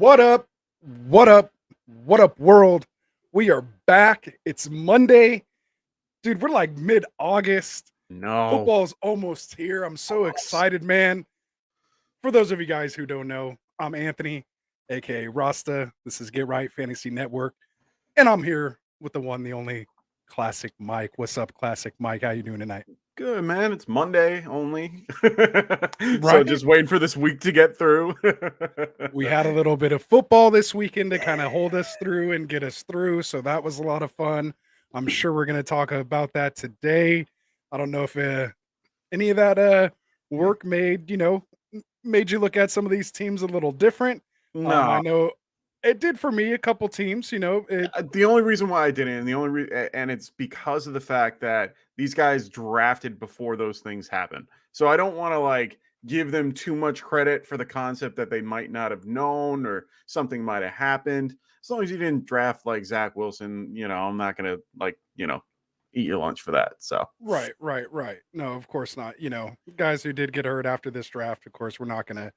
What up? What up? What up, world? We are back. It's Monday. Dude, we're like mid August. No. Football's almost here. I'm so excited, man. For those of you guys who don't know, I'm Anthony, aka Rasta. This is Get Right Fantasy Network. And I'm here with the one, the only Classic Mike. What's up, Classic Mike? How you doing tonight? Good, man. It's Monday only. So Right? just waiting for this week to get through. We had a little bit of football this weekend to kind of hold us through and get us through. So that was a lot of fun. I'm sure we're going to talk about that today. I don't know if any of that work made you look at some of these teams a little different. I No. know it did for me. A couple teams, it The only reason why I didn't, and and it's because of the fact that these guys drafted before those things happen. So I don't want to give them too much credit for the concept that they might not have known or something might have happened. As long as you didn't draft like Zach Wilson, I'm not gonna eat your lunch for that. So right. No, of course not. Guys who did get hurt after this draft, of course, we're not going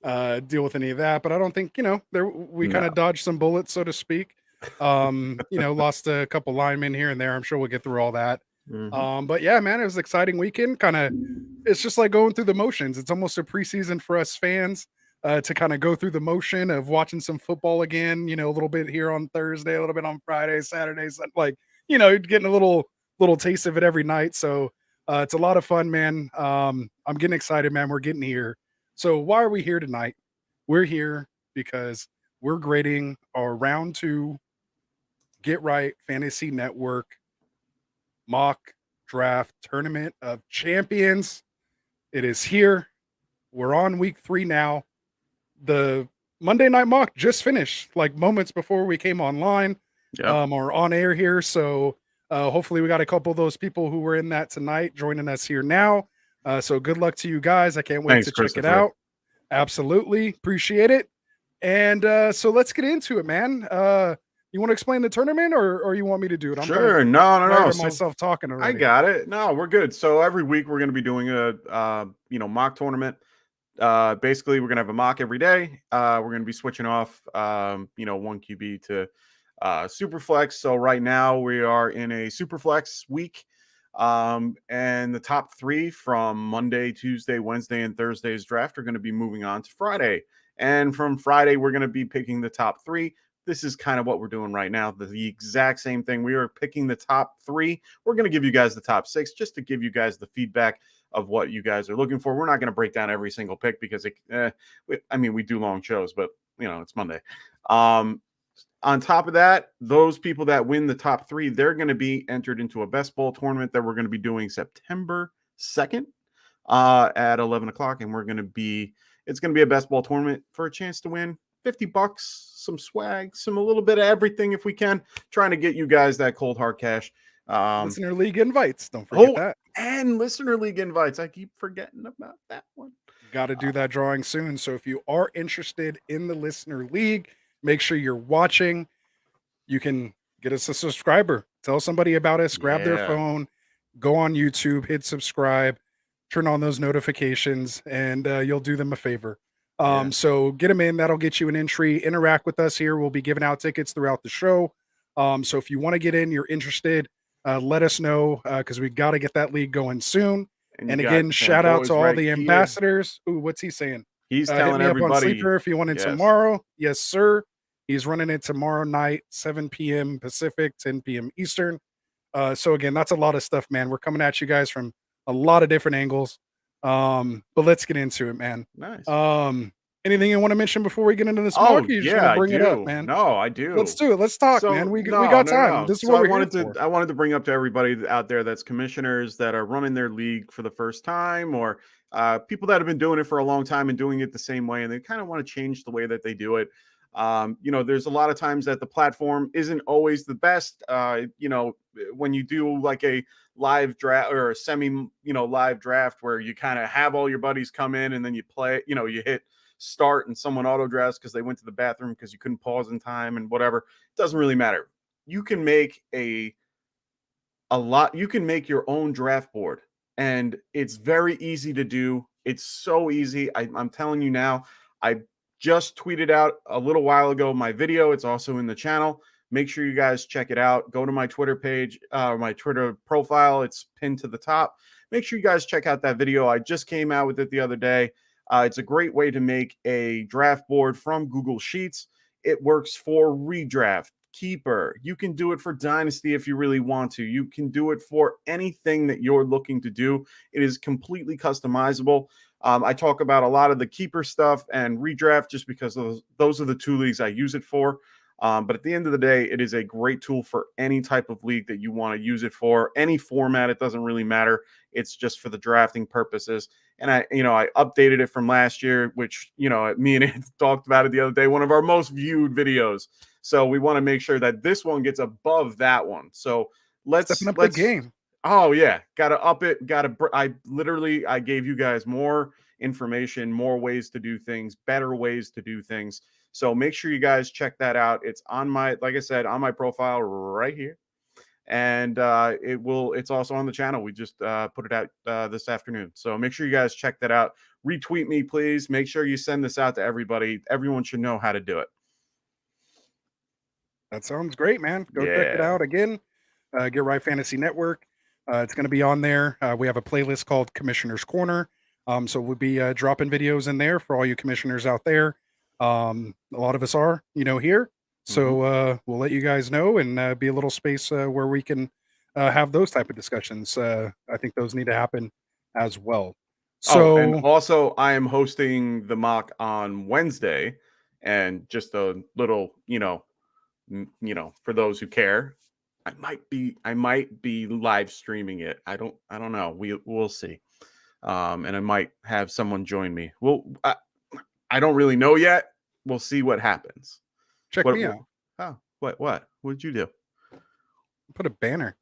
to deal with any of that. But I don't think there we kind no. of dodged some bullets, so to speak. Lost a couple linemen here and there. I'm sure we'll get through all that. Mhm. But yeah, man, it was an exciting weekend. It's just like going through the motions. It's almost a preseason for us fans to kind of go through the motion of watching some football again. A little bit here on Thursday, a little bit on Friday, Saturday, getting a little taste of it every night. So it's a lot of fun, man. I'm getting excited, man. We're getting here. So why are we here tonight? We're here because we're grading our round two Get Right Fantasy Network mock draft tournament of champions. It is here. We're on week 3 now. The Monday night mock just finished like moments before we came online Yep. or on air here. So hopefully we got a couple of those people who were in that tonight joining us here now. So good luck to you guys. I can't wait Thanks, to check it Christopher. out. Absolutely. Appreciate it. And so let's get into it, man. You want to explain the tournament or you want me to do it? I'm kind of Sure. No. tired of So myself talking I already. got it. No, we're good. So every week we're going to be doing a mock tournament. Basically, we're gonna have a mock every day. We're gonna be switching off, one QB to super flex. So right now we are in a super flex week, and the top 3 from Monday, Tuesday, Wednesday, and Thursday's draft are going to be moving on to Friday. And from Friday, we're going to be picking the top 3. This is kind of what we're doing right now. The exact same thing. We are picking the top 3. We're going to give you guys the top 6 just to give you guys the feedback of what you guys are looking for. We're not going to break down every single pick because we do long shows, but it's Monday. On top of that, those people that win the top 3, they're going to be entered into a best ball tournament that we're going to be doing September 2nd at 11 o'clock. And it's going to be a best ball tournament for a chance to win $50, some swag, a little bit of everything if we can, trying to get you guys that cold hard cash. Listener League invites. Don't forget that. And Listener League invites. I keep forgetting about that one. Got to do that drawing soon. So if you are interested in the Listener League, make sure you're watching. You can get us a subscriber. Tell somebody about us. Grab their phone. Go on YouTube. Hit subscribe. Turn on those notifications, and you'll do them a favor. So get them in. That'll get you an entry. Interact with us here. We'll be giving out tickets throughout the show. So if you want to get in, you're interested, let us know because we got to get that league going soon. And again, shout out to all the ambassadors. Ooh, what's he saying? He's Hit telling me up on everybody Sleeper if you want it tomorrow. Yes, sir. He's running it tomorrow night, 7 p.m. Pacific, 10 p.m. Eastern. So again, that's a lot of stuff, man. We're coming at you guys from a lot of different angles. But let's get into it, man. Nice. Anything you want to mention before we get into this Oh, mock? You just want to bring it up, man. No, I do. Let's do it. Let's talk, man. We got time. This is what we're here for. I wanted to bring up to everybody out there that's commissioners that are running their league for the first time, or people that have been doing it for a long time and doing it the same way, and they kind of want to change the way that they do it. There's a lot of times that the platform isn't always the best. When you do like a live draft or a semi, live draft where you kind of have all your buddies come in and then you play, you hit start and someone auto drafts because they went to the bathroom because you couldn't pause in time and whatever. It doesn't really matter. You can make you can make your own draft board, and it's very easy to do. It's so easy. I'm telling you now, I just tweeted out a little while ago my video. It's also in the channel. Make sure you guys check it out. Go to my Twitter page, my Twitter profile. It's pinned to the top. Make sure you guys check out that video. I just came out with it the other day. It's a great way to make a draft board from Google Sheets. It works for redraft, keeper. You can do it for dynasty if you really want to. You can do it for anything that you're looking to do. It is completely customizable. I talk about a lot of the keeper stuff and redraft just because those are the two leagues I use it for. But at the end of the day, it is a great tool for any type of league that you want to use it for, any format. It doesn't really matter. It's just for the drafting purposes. And I updated it from last year, which, me and it talked about it the other day, one of our most viewed videos. So we want to make sure that this one gets above that one. So let's Stepping up the game. Oh yeah, gotta up it. I gave you guys more information, more ways to do things, better ways to do things. So make sure you guys check that out. It's on like I said, on my profile right here. And it's also on the channel. We just put it out this afternoon. So make sure you guys check that out. Retweet me, please. Make sure you send this out to everybody. Everyone should know how to do it. That sounds great, man. Go check it out again. Get Right Fantasy Network. It's going to be on there. We have a playlist called Commissioner's Corner. So we'll be dropping videos in there for all you commissioners out there. A lot of us are, here. So we'll let you guys know and be a little space where we can have those type of discussions. I think those need to happen as well. So and also I am hosting the mock on Wednesday, and just a little, for those who care, I might be live streaming it. I don't know. We'll see. And I might have someone join me. I don't really know yet. We'll see what happens. Check me out. Oh, what did you do? Put a banner.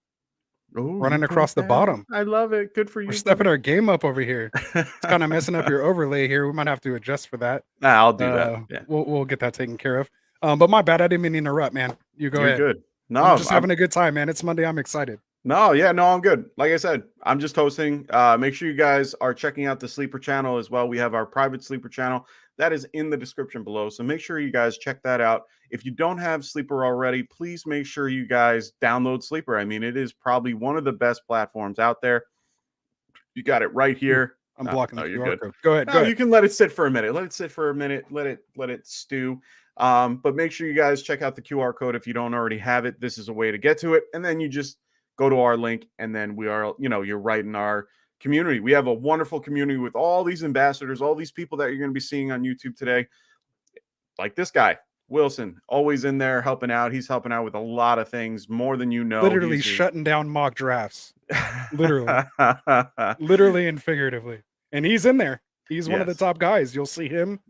Ooh, running across the bottom. I love it. Good for you. We're stepping our game up over here. It's kind of messing up your overlay here. We might have to adjust for that. Nah, I'll do that. Yeah. We'll get that taken care of. But my bad. I didn't mean to interrupt, man. You go You're ahead. Good. No, I'm just having a good time, man. It's Monday. I'm excited. No, I'm good. Like I said, I'm just hosting. Make sure you guys are checking out the Sleeper channel as well. We have our private Sleeper channel. That is in the description below. So make sure you guys check that out. If you don't have Sleeper already, please make sure you guys download Sleeper. I mean, it is probably one of the best platforms out there. You got it right here. I'm blocking the QR code. Go ahead. You can let it sit for a minute. Let it sit for a minute. Let it stew. But make sure you guys check out the QR code if you don't already have it. This is a way to get to it. And then you just go to our link, and then we are, you're right in our community. We have a wonderful community with all these ambassadors, all these people that you're going to be seeing on YouTube today. Like this guy, Wilson, always in there helping out. He's helping out with a lot of things, more than you know. Literally shutting down mock drafts. Literally. Literally and figuratively. And he's in there. He's one of the top guys. You'll see him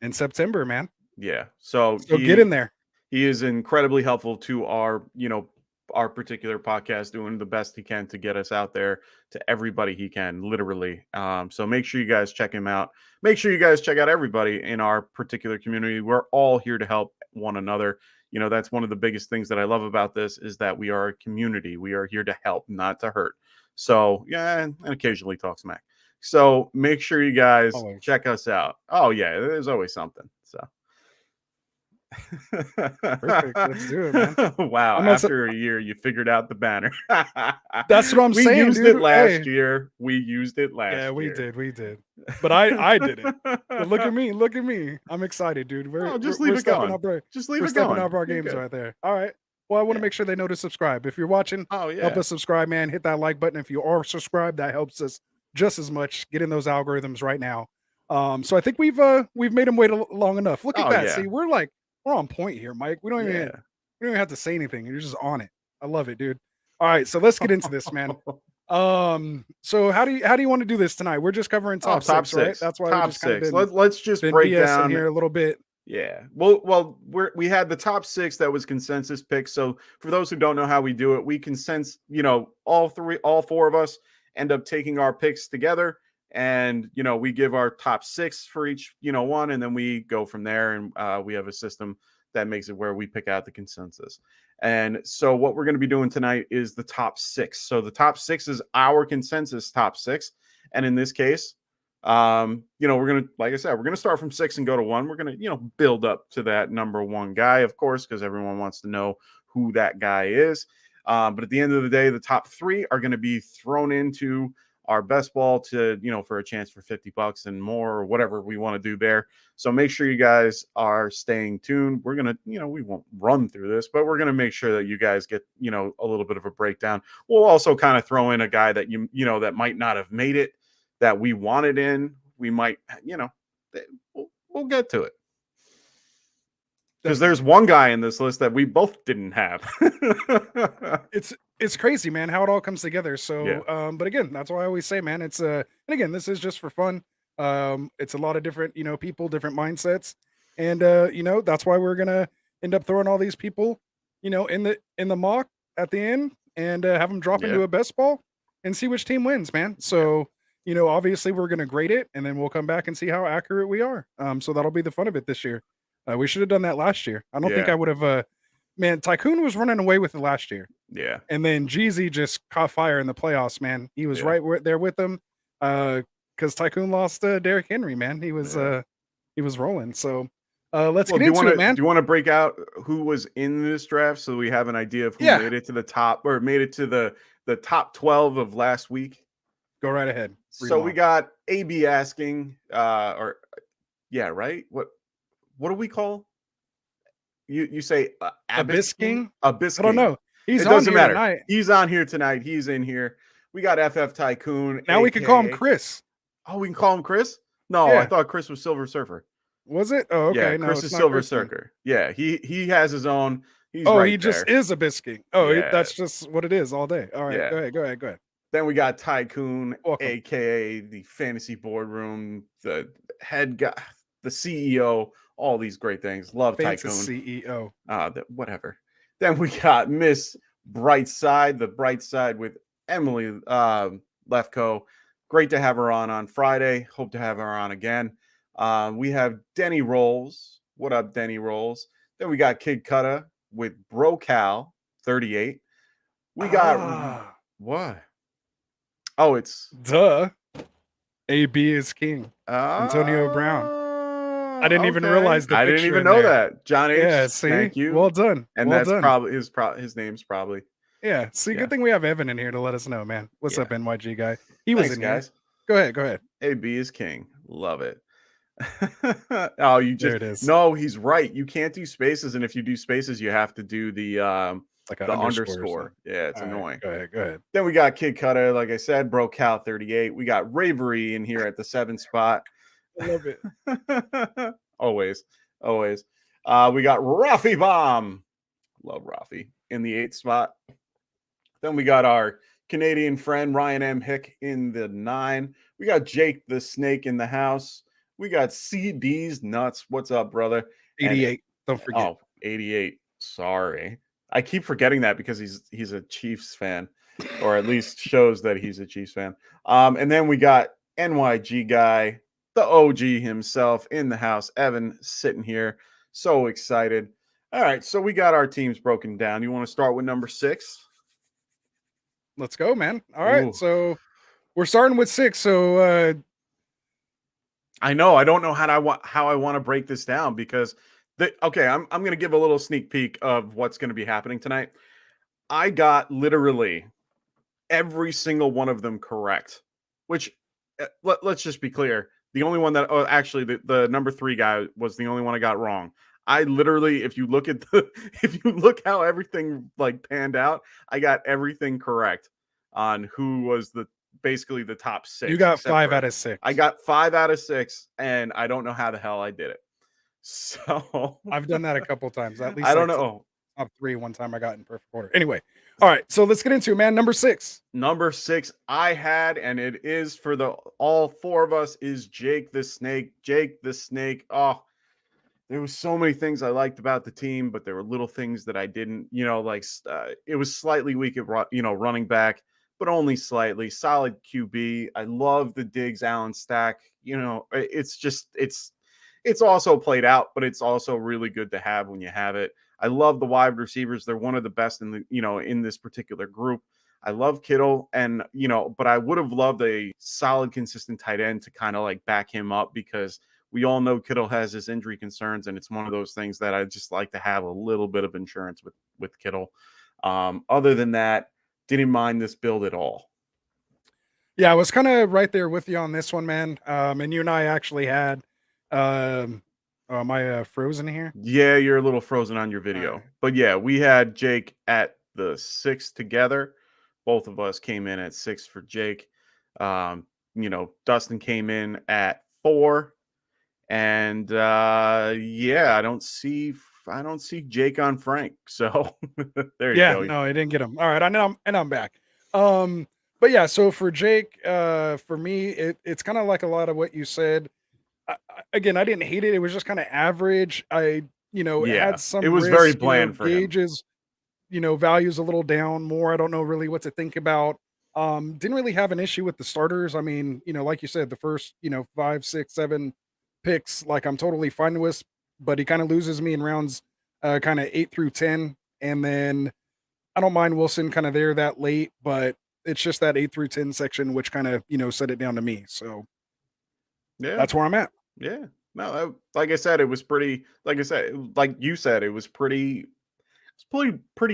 in September, man. Yeah. So get in there. He is incredibly helpful to our particular podcast, doing the best he can to get us out there to everybody he can, literally. So make sure you guys check him out. Make sure you guys check out everybody in our particular community. We're all here to help one another. That's one of the biggest things that I love about this, is that we are a community. We are here to help, not to hurt. So and occasionally talk smack. So make sure you guys check us out. Oh yeah, there's always something. So perfect. Let's do it, man. Wow. After a year, you figured out the banner. That's what I'm saying. We used it last year. We used it last year. Yeah, we did. But I did it. But look at me. I'm excited, dude. Just leave it going. We're stepping up our games right there. All right. Well, I want to make sure they know to subscribe. If you're watching, help us subscribe, man. Hit that like button. If you are subscribed, that helps us just as much. Get in those algorithms right now. So I think we've made them wait long enough. Look at that. See, we're on point here, Mike. We don't even have to say anything. You're just on it. I love it, dude. All right, so let's get into this, man. So how do you want to do this tonight? We're just covering top six, right? That's why top six. Let's just break down here a little bit. Yeah. Well, we had the top six that was consensus picks. So for those who don't know how we do it, we all four of us end up taking our picks together. And, we give our top six for each, one, and then we go from there. And we have a system that makes it where we pick out the consensus. And so what we're going to be doing tonight is the top six. So the top six is our consensus top six. And in this case, We're gonna, like I said, we're gonna start from 6 and go to 1. We're gonna, build up to that number 1 guy, of course, because everyone wants to know who that guy is. But at the end of the day, the top 3 are going to be thrown into our best ball to, for a chance for $50 and more, or whatever we want to do there. So make sure you guys are staying tuned. We're going to, we won't run through this, but we're going to make sure that you guys get, a little bit of a breakdown. We'll also kind of throw in a guy that that might not have made it, that we wanted in. We might, we'll get to it. Because there's one guy in this list that we both didn't have. It's crazy, man, how it all comes together. So, Yeah. but again, that's why I always say, man, it's and again, this is just for fun. It's a lot of different, people, different mindsets, and that's why we're gonna end up throwing all these people, in the mock at the end, and have them drop into a best ball and see which team wins, man. So, obviously we're gonna grade it, and then we'll come back and see how accurate we are. So that'll be the fun of it this year. We should have done that last year. I don't think I would have. Man, Tycoon was running away with it last year. Yeah. And then Jeezy just caught fire in the playoffs, man. He was right there with them. Because Tycoon lost Derrick Henry, man. He was rolling. So let's get into it, man. Do you want to break out who was in this draft so we have an idea of who made it to the top, or made it to the top 12 of last week? Go right ahead. So we got AB asking, right? What do we call? You say Abisking? Abisking. I don't know. It doesn't matter. Tonight. He's on here tonight. He's in here. We got FF Tycoon. Now we can call him Chris. Oh, we can call him Chris? No, I thought Chris was Silver Surfer. Was it? Oh, okay. Yeah, no, Chris is Silver Surfer. Yeah, he has his own. He's he just is Abisking. Oh, that's just what it is all day. All right, go ahead. Then we got Tycoon, aka the fantasy boardroom, the head guy, the CEO, all these great things. Love Tycoon. CEO. Whatever. Then we got Miss Brightside, the bright side with Emily Lefco. Great to have her on Friday. Hope to have her on again. We have Denny Rolls. What up, Denny Rolls? Then we got Kid Cutta with Brocal 38. We got what? Oh, it's AB is king. Antonio Brown. I didn't even realize I didn't even know that. John H. Yeah, see? Thank you. Well done. And that's probably his name's probably. Yeah. See, good thing we have Evan in here to let us know, man. What's up, NYG guy? He was in guys. Here. Go ahead. AB is king. Love it. Oh, you just there it is. No, he's right. You can't do spaces, and if you do spaces, you have to do the underscore. Yeah, it's annoying. Right, go ahead. Then we got Kid Cutta, like I said, Brocal 38. We got Ravery in here at the 7th spot. I love it. always. We got Rafi Bomb. Love Rafi in the 8th spot. Then we got our Canadian friend Ryan M. Hick in the 9. We got Jake the Snake in the house. We got CD's Nuts. What's up, brother? 88. Don't forget. Oh, 88. Sorry. I keep forgetting that because he's a Chiefs fan, or at least shows that he's a Chiefs fan. And then we got NYG guy, the OG himself in the house. Evan sitting here. So excited. All right. So we got our teams broken down. You want to start with number 6? Let's go, man. All right. Ooh. So we're starting with 6. So I know. I don't know how I want to break this down because I'm going to give a little sneak peek of what's going to be happening tonight. I got literally every single one of them correct, which let's just be clear. The only one that actually the number 3 guy was the only one I got wrong. I literally, if you look how everything like panned out, I got everything correct on who was basically the top 6. You got 5 out of 6. I got 5 out of 6, and I don't know how the hell I did it. So I've done that a couple times. At least I don't know. Top 3 one time I got in perfect order. Anyway, all right. So let's get into it, man. Number 6. Number 6 I had, and it is for all 4 of us, is Jake the Snake. Jake the Snake. Oh, there was so many things I liked about the team, but there were little things that I didn't. It was slightly weak at running back, but only slightly. Solid QB. I love the Diggs Allen stack. It's also played out, but it's also really good to have when you have it. I love the wide receivers. They're one of the best in the in this particular group. I love Kittle, and but I would have loved a solid, consistent tight end to kind of like back him up, because we all know Kittle has his injury concerns, and it's one of those things that I just like to have a little bit of insurance with Kittle. Other than that, didn't mind this build at all. Yeah, I was kind of right there with you on this one, man. And you and I actually had, am I frozen here? Yeah, you're a little frozen on your All video. right. But yeah, we had Jake at the 6 together. Both of us came in at 6 for Jake. Dustin came in at 4. And yeah, I don't see Jake on Frank. So there you Yeah, go. no, I didn't get him. All right, I know, and I'm back. But yeah, so for Jake, for me, it's kind of like a lot of what you said. Again, I didn't hate it. It was just kind of average. Had Yeah, it some was very risk. bland for him. Gauges, values a little down more. I don't know really what to think about. Didn't really have an issue with the starters. I mean, like you said, the first, 5, 6, 7 picks, like I'm totally fine with, but he kind of loses me in rounds kind of 8 through 10. And then I don't mind Wilson kind of there that late, but it's just that 8 through 10 section, which kind of, set it down to me. So Yeah. that's where I'm at. Yeah. No, like I said, it was pretty, like I said, like you said, it was pretty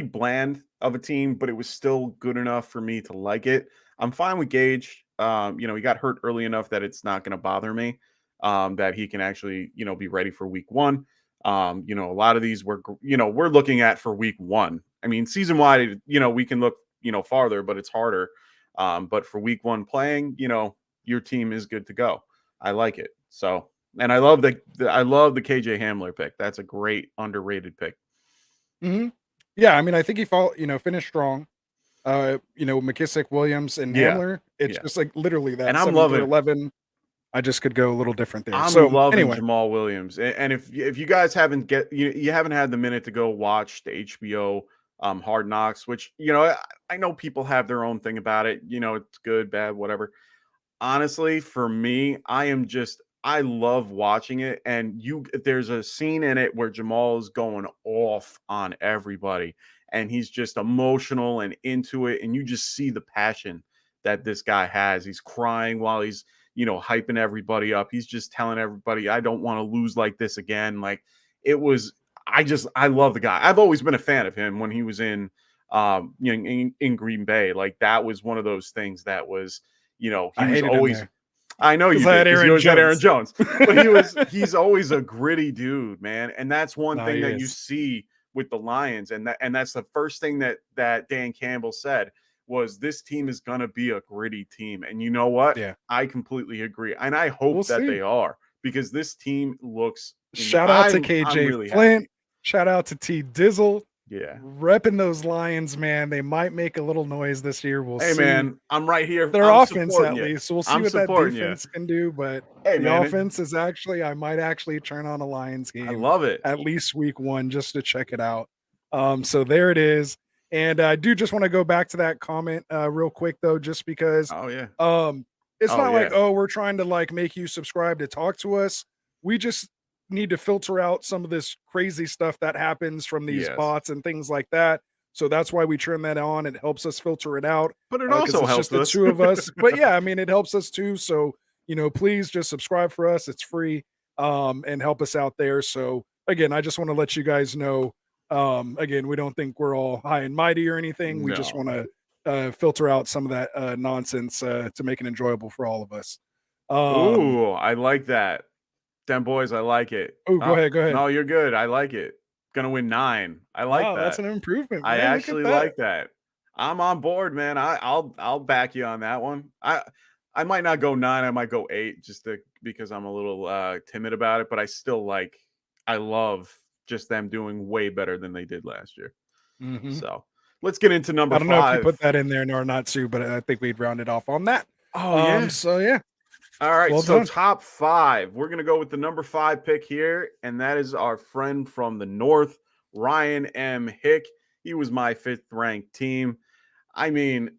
bland of a team, but it was still good enough for me to like it. I'm fine with Gage. He got hurt early enough that it's not going to bother me. That he can actually, be ready for week 1. A lot of these we're looking at for week 1. I mean, season wide, we can look, farther, but it's harder. But for week 1 playing, your team is good to go. I like it. So, and I love the KJ Hamler pick. That's a great underrated pick. Hmm. Yeah, I mean, I think he finished strong. McKissick, Williams, and Yeah. Hamler. It's Yeah. just like literally And that 7 through 11. I just could go a little different there. I'm So loving anyway, Jamal Williams. And if you guys you haven't had the minute to go watch the HBO Hard Knocks, which I know people have their own thing about it. It's good, bad, whatever. Honestly, for me, I love watching it. And there's a scene in it where Jamal is going off on everybody, and he's just emotional and into it, and you just see the passion that this guy has. He's crying while he's hyping everybody up. He's just telling everybody, I don't want to lose like this again. Like, it was, I love the guy. I've always been a fan of him when he was in Green Bay. Like, that was one of those things that was, he I was hated him always, there I know because you I did, had because you Aaron always had Aaron Jones. Jones, but he's always a gritty dude, man. And that's one No, thing he that you is. see with the Lions. And that's the first thing that Dan Campbell said was, this team is gonna be a gritty team. And you know what? Yeah, I completely agree. And I we'll hope that see. they are, because this team looks Shout out to I'm KJ really Flint. happy. Shout out to T Dizzle. Yeah. Repping those Lions, man. They might make a little noise this year. We'll Hey see. man, I'm right here. Their I'm offense, supporting at you. least. So we'll see I'm what that supporting you. defense can do. But Hey the man, offense is actually, I might actually turn on a Lions I game love it. at least week 1 just to check it out. So there it is. And I do just want to go back to that comment real quick though, just because Oh yeah. um it's Oh not like, yeah. oh, we're trying to like make you subscribe to talk to us. We just need to filter out some of this crazy stuff that happens from these Yes. bots and things like that. So that's why we turn that on. It helps us filter it out But it because also it's just helps the us. 2 of us. But yeah, I mean, it helps us too. So, please just subscribe for us. It's free, and help us out there. So again, I just want to let you guys know, again, we don't think we're all high and mighty or anything. We just No. want to filter out some of that nonsense to make it enjoyable for all of us. Um, Ooh, I like that. Them boys, I like it. oh, go Oh, ahead, go ahead. no, you're good. I like it. Gonna win 9. I like Wow, that's that. an improvement, I man. Look at actually that. like that. I'm on board, man. I'll back you on that one. I might not go 9, I might go 8, because I'm a little timid about it, but I love just them doing way better than they did last year. Mhm. So, let's get into number I don't know if you put 5. that in there or not too, but I think we'd round it off on that. Oh yeah. So yeah, All right, well so done. top 5. We're gonna go with the number 5 pick here, and that is our friend from the north, Ryan M. Hick. He was my 5th ranked team. I mean,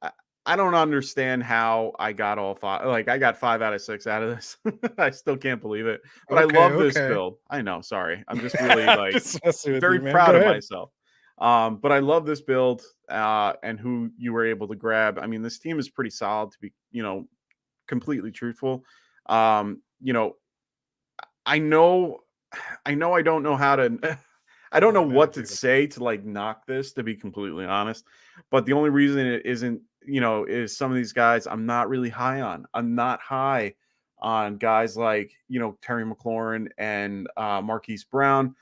I, I don't understand how I got all 5. Like, I got 5 out of 6 out of this. I still can't believe it, but I Okay, love this okay. build. I know, sorry, I'm just really like Just messing with very you, man. Go proud of ahead. myself. But I love this build and who you were able to grab. I mean, this team is pretty solid to be, completely truthful. You know, I know, I don't know how to, I don't I'm know not mad what at to you. say to like knock this, to be completely honest. But the only reason it isn't, is some of these guys I'm not really high on. I'm not high on guys like, Terry McLaurin and Marquise Brown.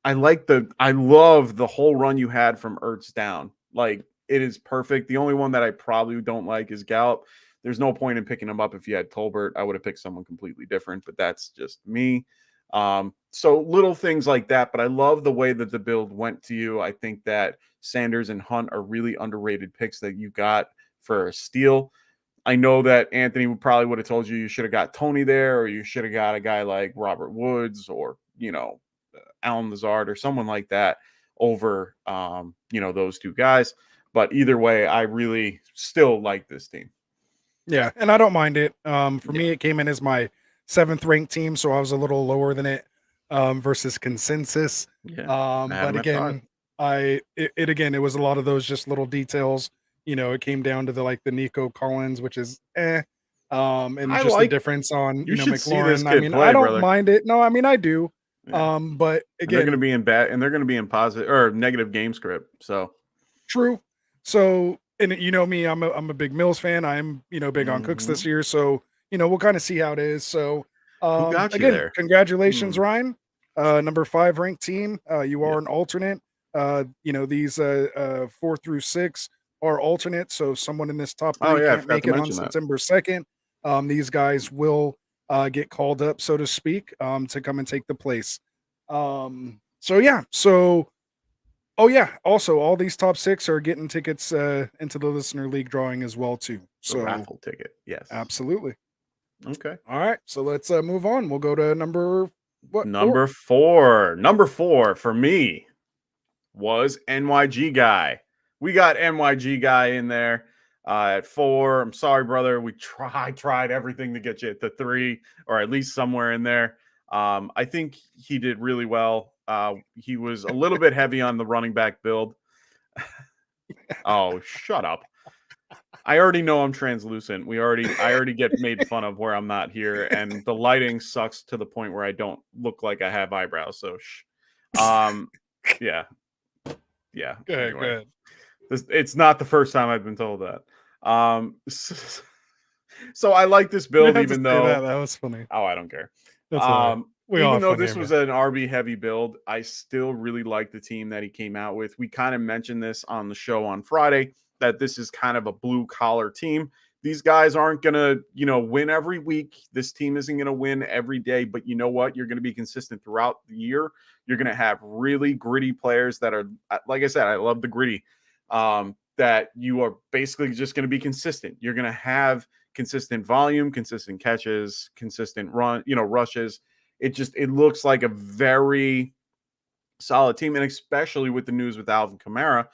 I love the whole run you had from Ertz down. Like, it is perfect. The only one that I probably don't like is Gallup. There's no point in picking him up. If you had Tolbert, I would have picked someone completely different, but that's just me. So little things like that, but I love the way that the build went to you. I think that Sanders and Hunt are really underrated picks that you got for a steal. I know that Anthony would have told you should have got Tony there, or you should have got a guy like Robert Woods, or Alan Lazard or someone like that over those two guys. But either way, I really still like this team. Yeah, and I don't mind it. For Yeah. me, it came in as my 7th ranked team, so I was a little lower than it versus consensus. Yeah. I had But him at 5. again, it was a lot of those just little details. It came down to the Nico Collins, which is and I just the like difference on You should see this McLaurin. I kid mean, I play, don't brother. mind it. No, I mean I do. Yeah. But And they're going to again, be in bad and they're going to be in positive or negative game script. So, true. So, and you know me, I'm a big Mills fan. I'm, big on Cooks this mhm. year. So, we'll kind of see how it is. So, Who got you again, there? congratulations, Hmm. Ryan. Number 5 ranked team. You Yeah. are an alternate. These 4 through 6 are alternate. So someone in this top Oh 3 yeah, I can't forgot make to it on mention that. September 2nd. These guys will get called up, so to speak, to come and take the place. So yeah, so oh yeah. Also, all these top 6 are getting tickets into the listener league drawing as well too. The So raffle ticket. Yes. absolutely. Okay. All right. So let's move on. We'll go to number what 4? Number 4. Number 4 for me was NYG guy. We got NYG guy in there at 4. I'm sorry, brother. We tried everything to get you at the 3, or at least somewhere in there. I think he did really well. He was a little bit heavy on the running back build. Oh, shut up. I already know I'm translucent. I already get made fun of where I'm not here, and the lighting sucks to the point where I don't look like I have eyebrows. So, um, yeah, yeah. Good, Anyway, good. it's not the first time I've been told that. So I like this You didn't build, have to even say that. though That was funny. I don't care. That's all right. We all Even have though fun this here, was man. an RB heavy build, I still really like the team that he came out with. We kind of mentioned this on the show on Friday, that this is kind of a blue collar team. These guys aren't going to, win every week. This team isn't going to win every day, but you know what? You're going to be consistent throughout the year. You're going to have really gritty players that are, like I said, I love the gritty, that you are basically just going to be consistent. You're going to have consistent volume, consistent catches, consistent rushes. It looks like a very solid team, and especially with the news with Alvin Kamara,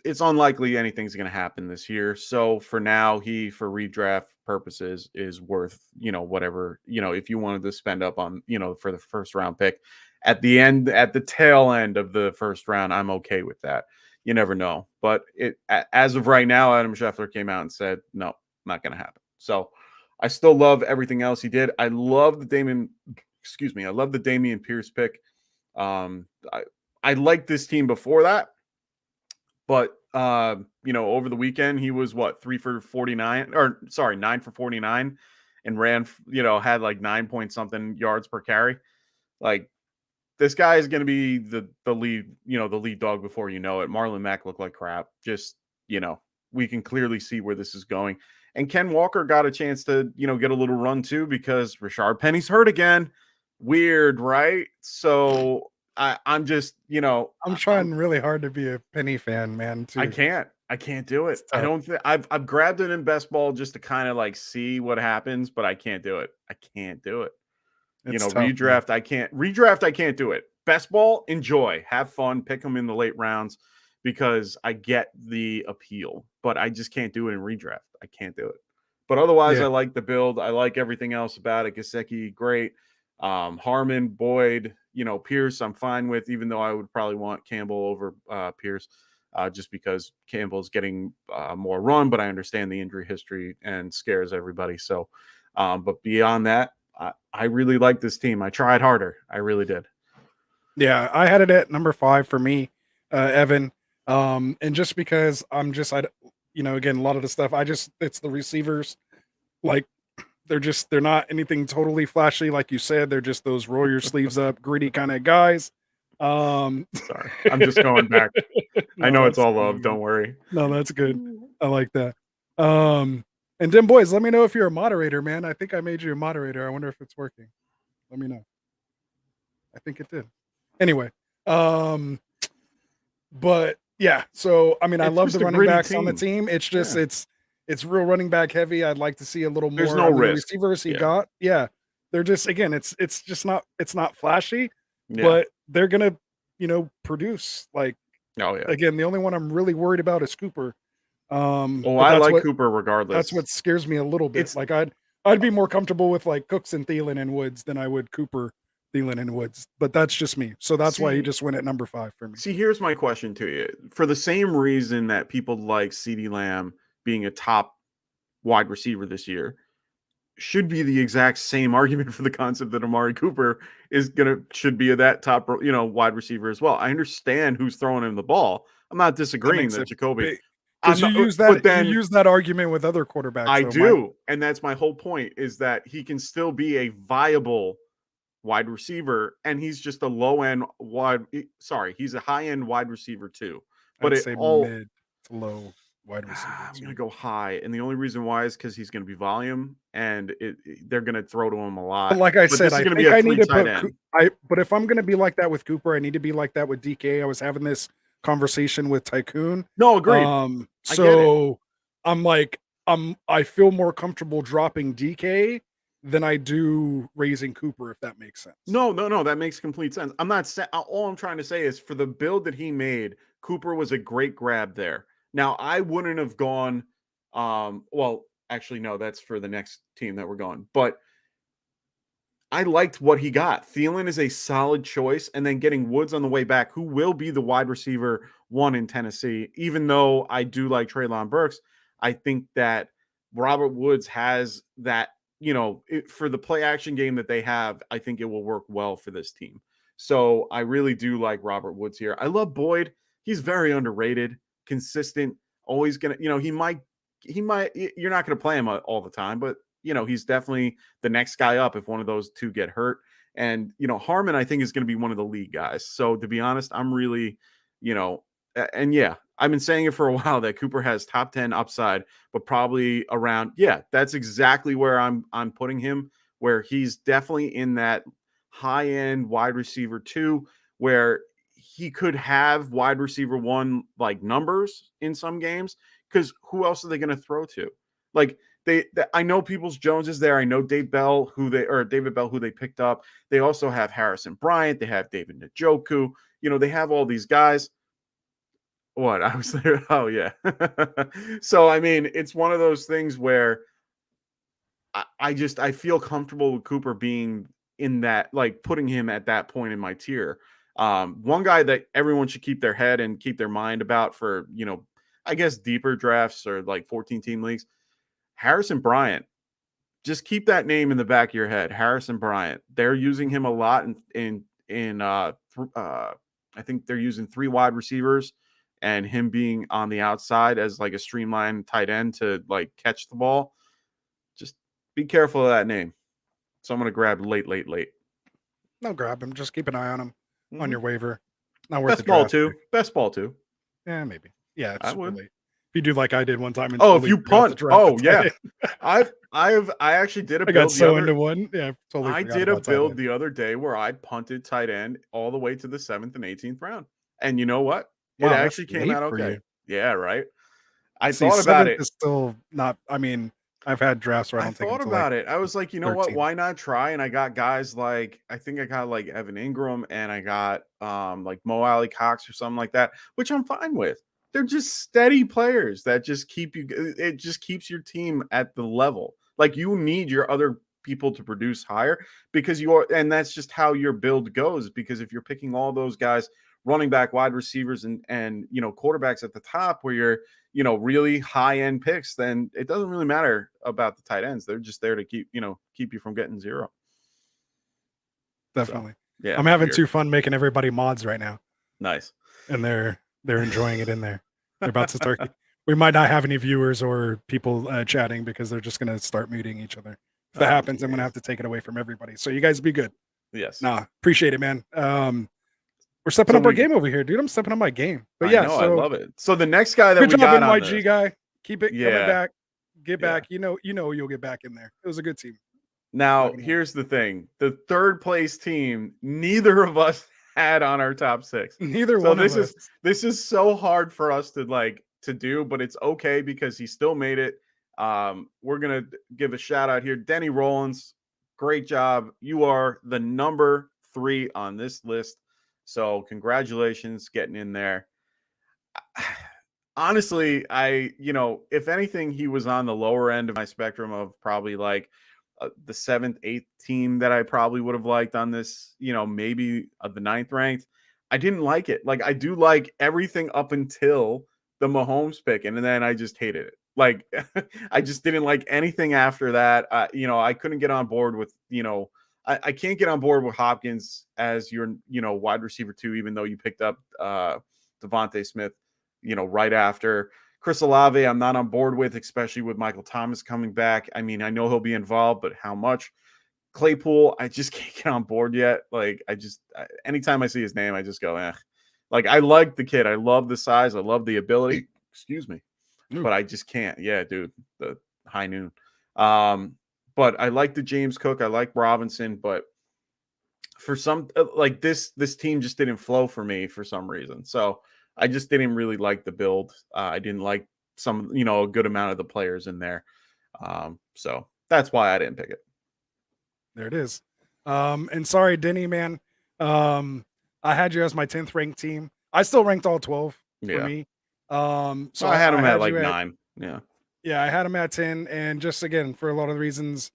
it's unlikely anything's going to happen this year. So for now, he, for redraft purposes, is worth, whatever, if you wanted to spend up on, for the first round pick at the tail end of the first round, I'm okay with that. You never know. But as of right now, Adam Scheffler came out and said, no, not going to happen. So I still love everything else he did. I love the Damian Pierce pick. Um, I, I liked this team before that, but over the weekend he was what, 3 for 49, or sorry, 9 for 49, and ran, had like 9 point something yards per carry. Like, this guy is going to be the lead, the lead dog before you know it. Marlon Mack looked like crap. Just, we can clearly see where this is going. And Ken Walker got a chance to, get a little run too, because Rashard Penny's hurt again. Weird, right? So I'm just, I'm trying really hard to be a Penny fan, man, I too. can't. I can't do it. It's I tough. don't think I've grabbed it in best ball just to kind of like see what happens, but I can't do it. I can't do it. It's tough, man. Redraft, I can't do it. Best ball, enjoy, have fun, pick them in the late rounds, because I get the appeal, but I just can't do it in redraft. I can't do it. But otherwise, Yeah. I like the build. I like everything else about it. Gesicki, great. Harmon, Boyd, Pierce, I'm fine with, even though I would probably want Campbell over Pierce, just because Campbell's getting more run, but I understand the injury history and scares everybody. So, but beyond that, I really like this team. I tried harder. I really did. Yeah, I had it at number 5 for me, Evan. And just because again, a lot of the stuff, it's the receivers. Like, they're not anything totally flashy, like you said. They're just those roll your sleeves up, gritty kind of guys. Sorry, I'm just going back. I No, know it's that's all fine, love. man. Don't worry. No, that's good. I like that. And then boys, let me know if you're a moderator, man. I think I made you a moderator. I wonder if it's working. Let me know. I think it did. Anyway, but yeah, so I mean, I It's love just the a running gritty backs on the team. team. It's just Yeah. it's real running back heavy. I'd like to see a little There's more. no I mean, the risk. receivers he Yeah. got, yeah, they're just again, it's just not flashy, Yeah. but they're gonna produce. Like, Oh yeah. again, the only one I'm really worried about is Cooper. Oh, But I like Cooper that's regardless. what scares me a little bit. It's Like, I'd be more comfortable with like Cooks and Thielen and Woods than I would Cooper, Thielen and Woods. But that's just me. So that's why he see just went at number 5 for me. See, here's my question to you. For the same reason that people like CeeDee Lamb being a top wide receiver this year, should be the exact same argument for the concept that Amari Cooper should be that top, wide receiver as well. I understand who's throwing him the ball. I'm not That disagreeing makes that it Jacoby. big I'm because not, but you then use that argument with other quarterbacks I though, Mike. do, and that's my whole point is that he can still be a viable wide receiver, and he's just a low end he's a high end wide receiver too. But I'd it say all mid to low wide receiver I'm gonna too. go high, and the only reason why is because he's gonna be volume, and they're gonna throw to him a But lot. like I But said, this is I gonna be think a I need three to tight put end. but if I'm gonna be like that with Cooper, I need to be like that with DK. I was having this conversation with Tycoon. No, agreed. I get it. So I'm like, I feel more comfortable dropping DK than I do raising Cooper, if that makes sense. No, that makes complete sense. I'm not saying all I'm trying to say is for the build that he made, Cooper was a great grab there. Now I wouldn't have gone. Well, actually, no, that's for the next team that we're going, but I liked what he got. Thielen is a solid choice, and then getting Woods on the way back, who will be the wide receiver 1 in Tennessee. Even though I do like Treylon Burks, I think that Robert Woods has that, for the play action game that they have, I think it will work well for this team. So I really do like Robert Woods here. I love Boyd. He's very underrated, consistent, always gonna, you're not gonna play him all the time, but he's definitely the next guy up if one of those two get hurt. And, Harmon, I think, is going to be one of the lead guys. So to be honest, I'm really, and yeah, I've been saying it for a while that Cooper has top 10 upside, but probably around, yeah, that's exactly where I'm putting him, where he's definitely in that high end wide receiver 2, where he could have wide receiver 1 like numbers in some games, because who else are they going to throw to? Like, I know Peoples Jones is there. I know David Bell, who they picked up. They also have Harrison Bryant. They have David Njoku. They have all these guys. What? I was there. Oh yeah. So I mean, it's one of those things where I feel comfortable with Cooper being in that, like putting him at that point in my tier. One guy that everyone should keep their head and keep their mind about for, I guess deeper drafts or like 14-team leagues. Harrison Bryant. Just keep that name in the back of your head, Harrison Bryant. They're using him a lot I think they're using 3 wide receivers and him being on the outside as like a streamlined tight end to like catch the ball. Just be careful of that name. So I'm going to grab late. No, grab him. Just keep an eye on him on Mm-hmm. your waiver. Not worth the draft pick. Best ball too. Yeah, maybe. Yeah, it's I super would. late. If you do like I did one time and Oh, if totally you forgot to punt. draft Oh the yeah. tight end. I actually did a I got build the so other into one. Yeah, totally I forgot did a about tight build end. the other day where I punted tight end all the way to the 7th and 18th round. And you know what? It Wow, that's actually came late out for okay. you. Yeah, right. I See, thought about 7th it. is still not. I mean, I've had drafts where I I don't take them thought till like about it. I was like, you know what? 13th. Why not try? And I got guys like I think I got like Evan Ingram and I got like Mo Alley Cox or something like that, which I'm fine with. They're just steady players that just keep you. It just keeps your team at the level. Like you need your other people to produce higher because you are, and that's just how your build goes. Because if you're picking all those guys, running back, wide receivers, and quarterbacks at the top, where you're really high end picks, then it doesn't really matter about the tight ends. They're just there to keep you from getting zero. Definitely. So, yeah, I'm having weird. too fun making everybody mods right now. Nice. And they're enjoying it in there. They're about to start. We might not have any viewers or people chatting because they're just going to start muting each other. If that happens, I'm going to have to take it away from everybody. So you guys be good. Yes. Nah, appreciate it, man. We're stepping up our game over here, dude. I'm stepping up my game. But yeah, I love it. So the next guy that good we job, got NYG guy. Keep it coming back. Get back. Yeah. You'll get back in there. It was a good team. Now, here's the thing. The third place team, neither of us had on our top 6. Neither one of us. This is so hard for us to do, but it's okay because he still made it. We're going to give a shout out here. Denny Rollins, great job. You are the number 3 on this list. So congratulations getting in there. Honestly, if anything, he was on the lower end of my spectrum of probably like the 7th, 8th team that I probably would have liked on this, maybe the 9th ranked. I didn't like it. Like, I do like everything up until the Mahomes pick, and then I just hated it. Like, I just didn't like anything after that. I couldn't get on board with, I can't get on board with Hopkins as your, wide receiver 2, even though you picked up Devontae Smith, right after. Chris Olave, I'm not on board with, especially with Michael Thomas coming back. I mean, I know he'll be involved, but how much? Claypool, I just can't get on board yet. Like, anytime I see his name, I just go, eh. Like, I like the kid. I love the size. I love the ability. Excuse me. Ooh. But I just can't. Yeah, dude, the high noon. But I like the James Cook. I like Robinson, but for some, like this team just didn't flow for me for some reason. So I just didn't really like the build. I didn't like some, a good amount of the players in there. So that's why I didn't pick it. There it is. And sorry, Denny, man. I had you as my 10th ranked team. I still ranked all 12 for me. So I had him at like 9. Yeah, I had him at 10. And just again, for a lot of the reasons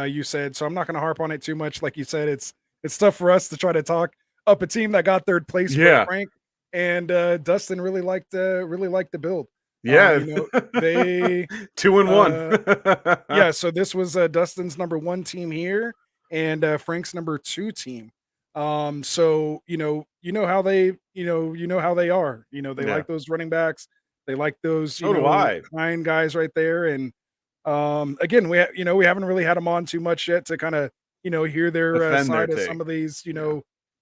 you said, so I'm not going to harp on it too much. Like you said, it's tough for us to try to talk up a team that got 3rd place with Frank. And Dustin really liked the build. Yeah, they 2-1. Yeah, so this was Dustin's number 1 team here, and Frank's number 2 team. So how they how they are. They like those running backs. They like those kind guys right there. And again, we haven't really had them on too much yet to kind of hear their side of some of these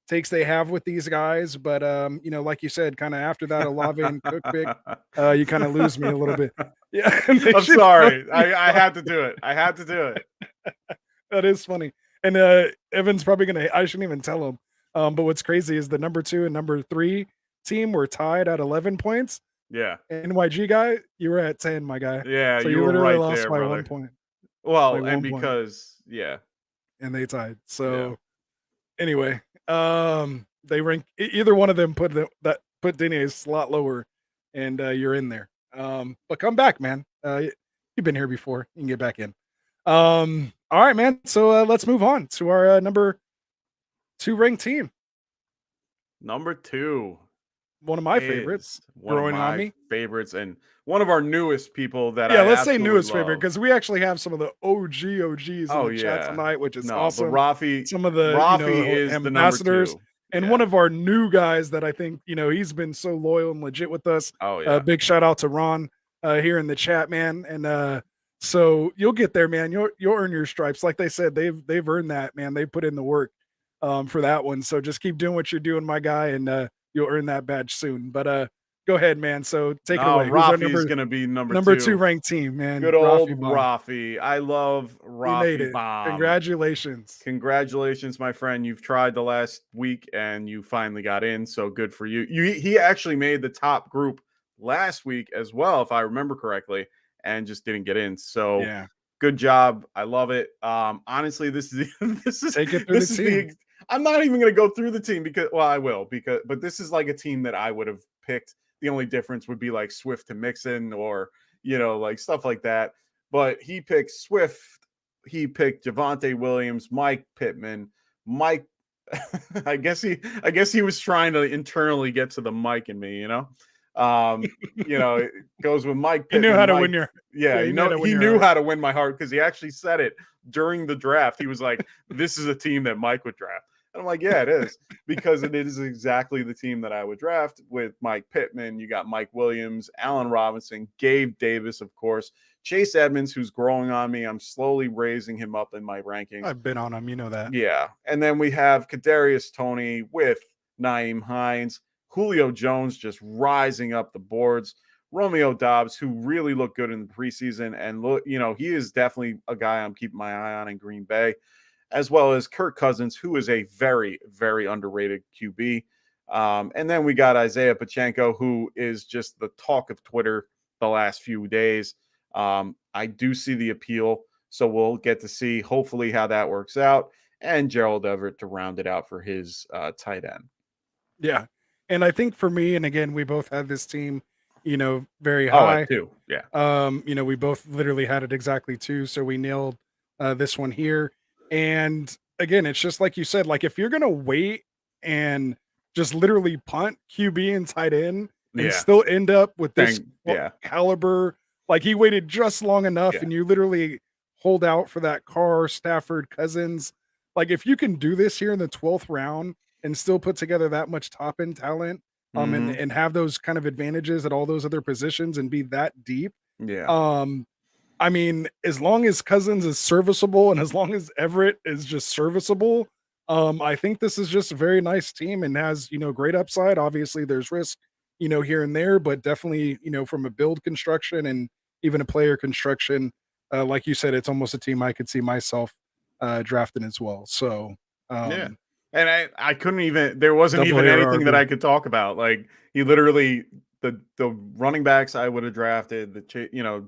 takes they have with these guys. But like you said, kind of after that Olave and Cook pick, you kind of lose me a little bit. Yeah, I'm sorry. I had to do it. I had to do it. That is funny. And Evan's probably gonna, I shouldn't even tell him. But what's crazy is the number 2 and number 3 team were tied at 11 points. Yeah. NYG guy, you were at 10, my guy. Yeah, so you were right lost there, by brother. 1 point. Well, and because and they tied. So anyway, they rank either one of them put Denny a slot lower, and you're in there. But come back, man. You've been here before. You can get back in. All right, man. So let's move on to our number 2 ranked team. Number 2. One of my favorites. Growing on me. Favorites, and one of our newest people that let's say newest favorite, because we actually have some of the OGs in the chat tonight, which is awesome. Rafi, some of the Rafi is ambassadors, the number 2. And one of our new guys that I think he's been so loyal and legit with us. Oh yeah. Big shout out to Ron here in the chat, man. And so you'll get there, man. You'll earn your stripes. Like they said, they've earned that, man. They put in the work for that one. So just keep doing what you're doing, my guy, and you'll earn that badge soon. But go ahead, man. So take it away. Rafi's going to be number 2 ranked team, man. Good old Rafi. I love Rafi. Made it. Bomb. Congratulations, my friend. You've tried the last week and you finally got in. So good for you. He actually made the top group last week as well, if I remember correctly, and just didn't get in. So good job. I love it. Honestly, this is take it through the team. I'm not even going to go through the team I will, but this is like a team that I would have picked. The only difference would be like Swift to Mixon or, like stuff like that. But he picked Swift. he picked Javonte Williams, Mike Pittman, Mike. I guess he was trying to internally get to the Mike in me, it goes with Mike You knew Pittman, how to Mike. win your Yeah, you knew how to win he your knew heart. how to win my heart because he actually said it during the draft. He was like, "This is a team that Mike would draft." And I'm like, "Yeah, it is," because it is exactly the team that I would draft with Mike Pittman. You got Mike Williams, Allen Robinson, Gabe Davis, of course, Chase Edmonds, who's growing on me. I'm slowly raising him up in my rankings. I've been on him, you know that. Yeah, and then we have Kadarius Toney with Naeem Hines, Julio Jones just rising up the boards, Romeo Dobbs, who really looked good in the preseason, and he is definitely a guy I'm keeping my eye on in Green Bay, as well as Kirk Cousins, who is a very, very underrated QB. And then we got Isaiah Pacheco, who is just the talk of Twitter the last few days. I do see the appeal, so we'll get to see hopefully how that works out. And Gerald Everett to round it out for his tight end. Yeah. And I think for me, and again, we both had this team, very Oh, at high. 2. Yeah. We both literally had it exactly 2, so we nailed this one here. And again, it's just like you said, like if you're gonna wait and just literally punt QB and tight end and Yeah. still end up with this Yeah. caliber, like he waited just long enough, Yeah. and you literally hold out for that Carr, Stafford, Cousins. Like if you can do this here in the 12th round and still put together that much top end talent, and Mhm. have those kind of advantages at all those other positions and be that deep. Yeah. I mean, as long as Cousins is serviceable and as long as Everett is just serviceable, I think this is just a very nice team and has, great upside. Obviously, there's risk, here and there, but definitely, from a build construction and even a player construction, like you said, it's almost a team I could see myself drafting as well. So, Yeah. um, And I couldn't even there wasn't double even anything that ARB. I could talk about. Like he literally the running backs I would have drafted,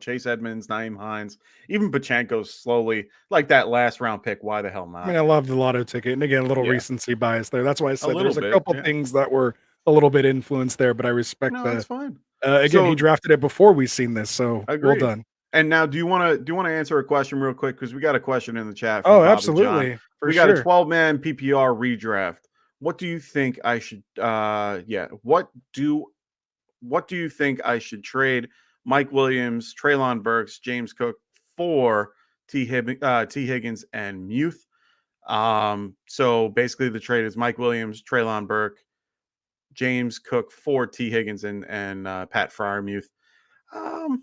Chase Edmonds, Naeem Hines, even Pachenko slowly, like that last round pick. Why the hell I mean, not? I love the lotto ticket, and again, a little Yeah. recency bias there. That's why I A said little there's a bit. couple Yeah. things that were a little bit influenced there, but I respect No, that's the fine. again, he So drafted it before we seen this, so well agreed. done. And now do you want to answer a question real quick? Because we got a question in the chat from Oh, Bobby John. absolutely, for We got a sure. 12-man PPR redraft. What do you think I should what do you think I should trade Mike Williams, Traylon Burks, James Cook for T. Higgins and Muth? So basically the trade is Mike Williams, Traylon Burke, James Cook for T. Higgins and Pat Fryermuth. Um,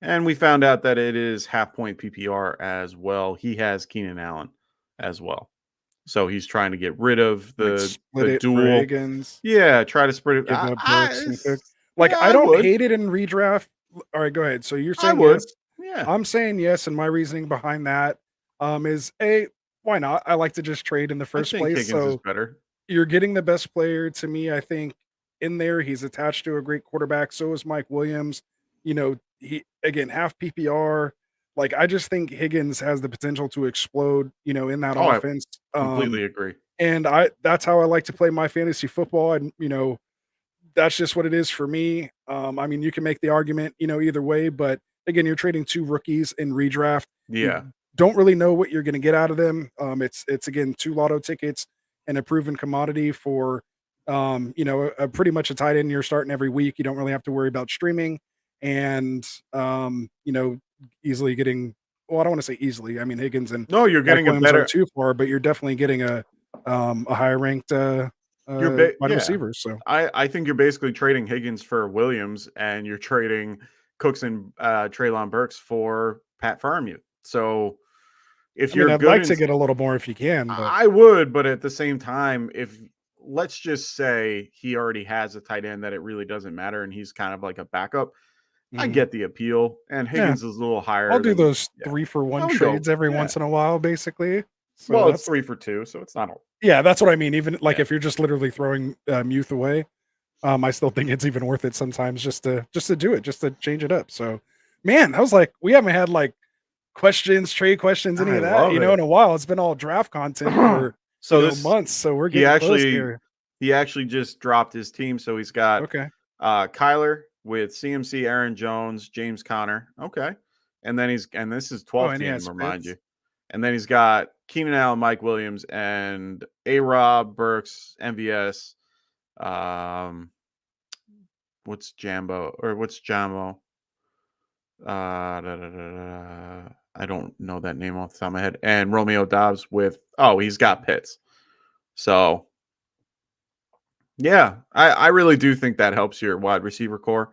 and we found out that it is half point PPR as well. He has Keenan Allen as well. So he's trying to get rid of Like, the split it for dual. Higgins, Yeah, try to spread it. give up Burks and Cook. Like, Yeah, I I don't would. hate it in redraft. Alright, go ahead. So you're I saying yes. would. Yeah. I'm saying yes, and my reasoning behind that, is, A, why not? I like to just trade in the I first think place, Higgins is so better. you're getting the best player to me, I think, in there. He's attached to a great quarterback. So is Mike Williams. He again half PPR. Like I just think Higgins has the potential to explode, in that Oh, I offense. completely agree. And that's how I like to play my fantasy football. And that's just what it is for me. I mean, you can make the argument, either way, but again, you're trading 2 rookies in redraft. You Yeah. don't really know what you're going to get out of them. It's again 2 lotto tickets and a proven commodity for, a pretty much a tight end you're starting every week. You don't really have to worry about streaming and, easily getting. Well, I don't want to say easily. I mean, Higgins and No, you're Mike getting a Williams aren't better. too far, but you're definitely getting a higher ranked wide Yeah. receiver. So. I think you're basically trading Higgins for Williams, and you're trading Cooks and Traylon Burks for Pat Farmu. So if I mean, you're I'd good like in, to get a little more if you can, but I would, but at the same time, if let's just say he already has a tight end that it really doesn't matter, and he's kind of like a backup, I mhm. get the appeal. And Yeah, Higgins is a little I'll higher do than those yeah. 3 for I 1 would go trades every yeah. once in a while, basically. So Well, it's that's 3 for 2, so it's not a yeah, that's what I mean. Even like yeah. if you're just literally throwing youth away, I still think it's even worth it sometimes just to do it, just to change it up. So, man, I was like, we haven't had like questions, trade questions, any I of that, love in it. a while. It's been all draft content for So this months. So we're he getting close actually here. he actually just dropped his team. So he's got Okay. Kyler with CMC, Aaron Jones, James Conner. Okay. and then this is Oh, 12th and he team, has remind Pitts. you. And then he's got Keenan Allen, Mike Williams, and A-Rob, Burks, MVS. What's Jambo or what's Jamo? I don't know that name off the top of my head. And Romeo Dobbs with he's got Pitts. So yeah, I really do think that helps your wide receiver core.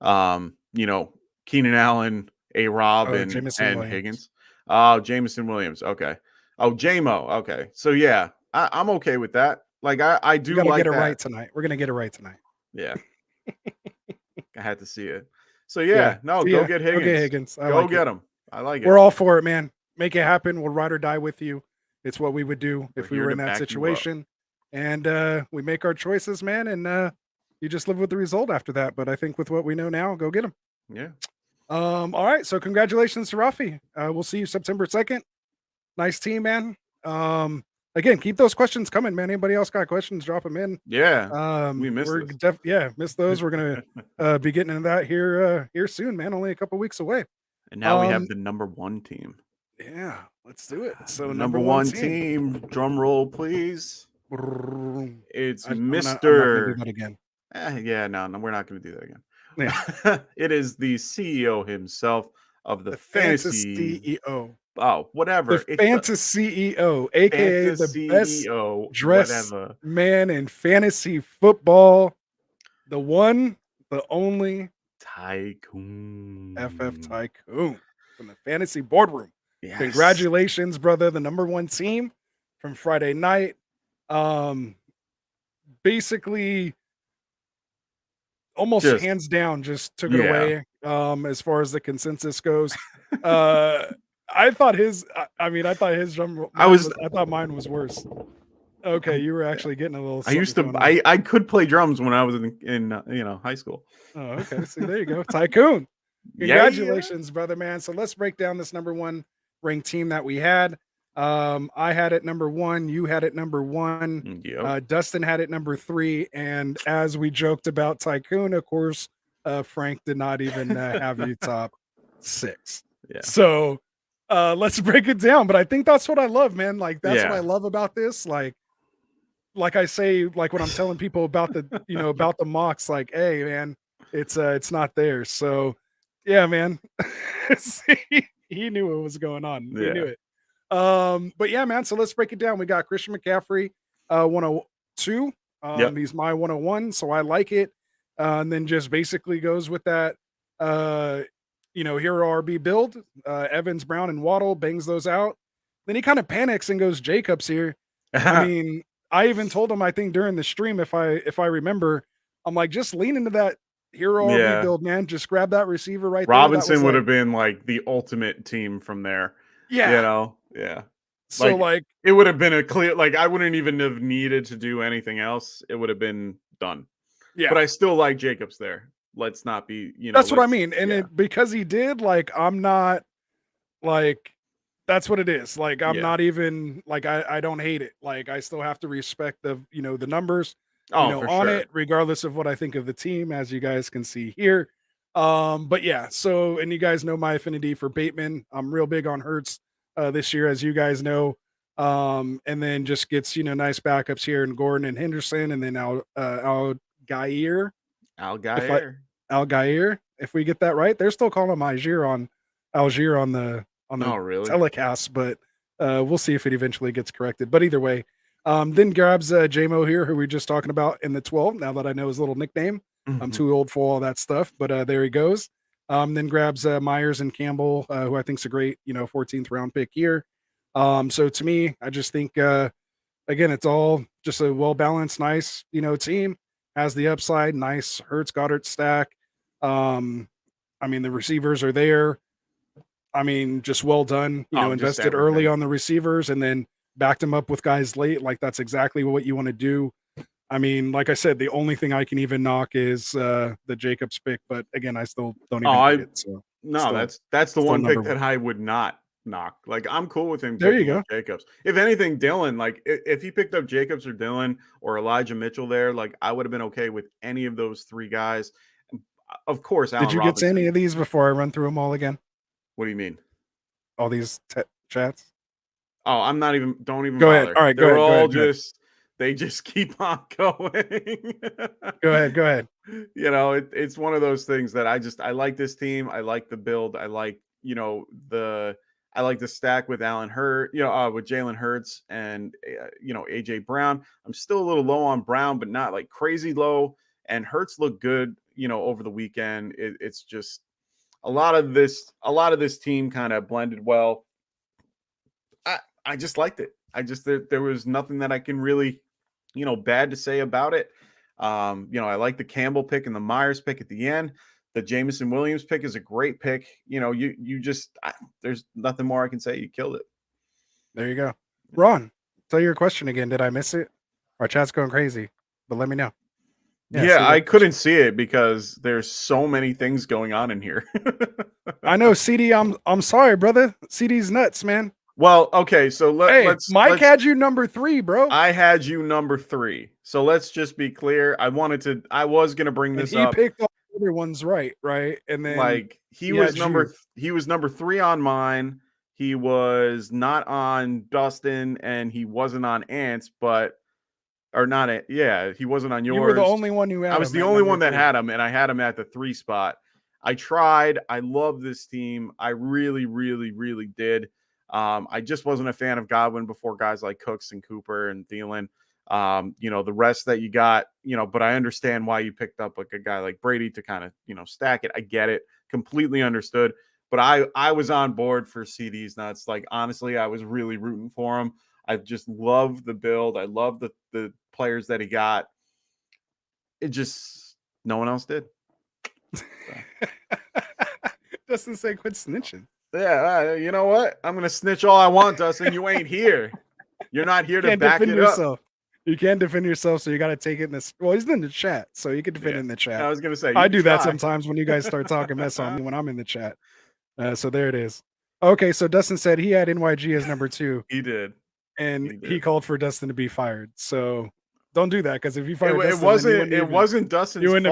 Keenan Allen, A-Rob, Oh, and Jameson Williams. Higgins. Oh, Jameson Williams. Okay. Oh, JMO. Okay. So yeah, I'm okay with that. Like I We do gotta get like it that. right tonight. We're gonna get it right tonight. Yeah. I had to see it. So Yeah. yeah, no, So go yeah, get go get Higgins. Higgins. I Go like it. get him. I like it. We're all for it, man. Make it happen. We'll ride or die with you. It's what we would do We're if we here were to in that back you up. situation. And we make our choices, man. And you just live with the result after that. But I think with what we know now, go get him. Yeah. All right. So congratulations to Rafi. We'll see you September 2nd. Nice team, man. Again, keep those questions coming, man. Anybody else got questions? Drop them in. Yeah. We missed We're this. missed those. We're gonna be getting into that here soon, man. Only a couple weeks away. And now we have the number 1 team. Yeah, let's do it. So Number one team. Drum roll, please. It's I'm not Mr. gonna do that again. No, we're not going to do that again. Yeah. It is the CEO himself of the fantasy. CEO. Oh, whatever. The fantasy CEO, aka the best CEO, dressed whatever. man in fantasy football. The one, the only Tycoon. FF Tycoon from the fantasy boardroom. Yes. Congratulations, brother. The number 1 team from Friday night. Basically almost hands down just took it away as far as the consensus goes. I thought mine was worse. Okay, you were actually getting a little. I could play drums when I was in high school. Oh, okay. See, there you go, Tycoon. Congratulations, brother, man. So let's break down this number 1 ranked team that we had. I had it number 1. You had it number 1. Yep. Dustin had it number 3. And as we joked about Tycoon, of course, Frank did not even have you top 6. Yeah. So let's break it down. But I think that's what I love, man. Like that's what I love about this. Like I say, like when I'm telling people about the about the mocks, like, hey, man, it's not there. So yeah, man. See, he knew what was going on. He knew it. But yeah, man. So let's break it down. We got Christian McCaffrey, 102. He's my 101, so I like it. And then just basically goes with that hero RB build. Evans, Brown, and Waddle bangs those out. Then he kind of panics and goes Jacobs here. I mean, I even told him, I think during the stream, if I remember, I'm like, just lean into that hero RB build, man. Just grab that receiver right there. Robinson would have been like the ultimate team from there. Yeah. Yeah. So it would have been a clear, I wouldn't even have needed to do anything else. It would have been done. Yeah. But I still like Jacobs there. Let's not be, that's what I mean. And because he did, I'm not that's what it is. I'm not even I don't hate it. I still have to respect the numbers on it, regardless of what I think of the team, as you guys can see here. But yeah, so and you guys know my affinity for Bateman. I'm real big on Hurts this year, as you guys know. And then just gets nice backups here in Gordon and Henderson, and then Algier. If we get that right, they're still calling him Algier on the telecast, but we'll see if it eventually gets corrected. But either way, then grabs JMO here, who we were just talking about in the 12. Now that I know his little nickname, I'm too old for all that stuff, but there he goes. Then grabs Myers and Campbell, who I think is a great 14th round pick here. So to me, I just think again, it's all just a well balanced, nice team. Has the upside, nice Hurts Goddard stack. I mean, the receivers are there. I mean, just well done. Invested early on the receivers and then backed them up with guys late. That's exactly what you want to do. I mean, like I said, the only thing I can even knock is the Jacobs pick. But again, I still don't even hate it. So that's the one pick that I would not knock. I'm cool with him. There you go. Jacobs. If anything, Dylan, if he picked up Jacobs or Dylan or Elijah Mitchell there, I would have been okay with any of those 3 guys. Of course, Allen Did you Robinson. get to any of these before I run through them all again? What do you mean? All these chats. Oh, I'm not even. Don't even Go ahead. bother. All right, go They're ahead. Go all ahead. Go ahead. just. They just keep on going. Go ahead. Go ahead. You know, it's one of those things that I like this team. I like the build. I like, I like the stack with Allen Hurt, with Jalen Hurts and AJ Brown. I'm still a little low on Brown, but not like crazy low. And Hurts looked good, over the weekend. It's just a lot of this team kind of blended well. I just liked it. There was nothing that I can really, bad to say about it. I like the Campbell pick and the Myers pick at the end. The Jameson Williams pick is a great pick. There's nothing more I can say. You killed it. There you go. Ron, tell your question again. Did I miss it? Our chat's going crazy, but let me know. Yeah, I couldn't see it because there's so many things going on in here. I know, CD. I'm sorry, brother. CD's nuts, man. Well, okay, so Mike had you number 3, bro. I had you number 3. So let's just be clear. I was gonna bring this up. He picked all the other ones right? And then like he was number 3 on mine. He was not on Dustin, and he wasn't on Ants, he wasn't on yours. You were the only one who had him. I was the only one that had him, and I had him at the 3 spot. I tried. I love this team. I really, really, really did. I just wasn't a fan of Godwin before guys like Cooks and Cooper and Thielen. The rest that you got, but I understand why you picked up like a guy like Brady to kind of, stack it. I get it. Completely understood. But I was on board for CD's nuts. Like, honestly, I was really rooting for him. I just love the build. I love the players that he got. It just, no one else did. So. Dustin say quit snitching. Yeah, you know what? I'm gonna snitch all I want, Dustin. You ain't here. You're not here to back it yourself. Up. You can't defend yourself, so you got to take it in this. Well, he's in the chat, so you can defend in the chat. I was gonna say I do that sometimes when you guys start talking mess on me when I'm in the chat. So there it is. Okay, so Dustin said he had NYG as number 2. He did, and he called for Dustin to be fired. So don't do that, because if you fired Dustin, it wasn't Dustin's fault. You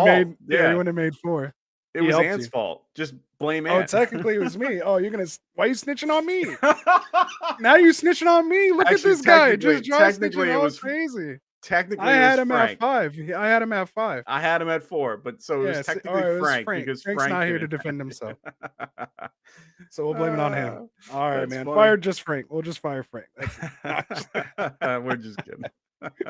wouldn't have made 4. It was Ant's fault. Just blame Ant. Oh, technically it was me. Oh, why are you snitching on me? Now you snitching on me. Look at this guy. Just technically it was crazy. Technically, I had him Frank. at 5. I had him at 5. I had him at 4, but so it was technically Frank because Frank's not here to defend himself. So we'll blame it on him. All right, man. Funny. Fired just Frank. We'll just fire Frank. We're just kidding.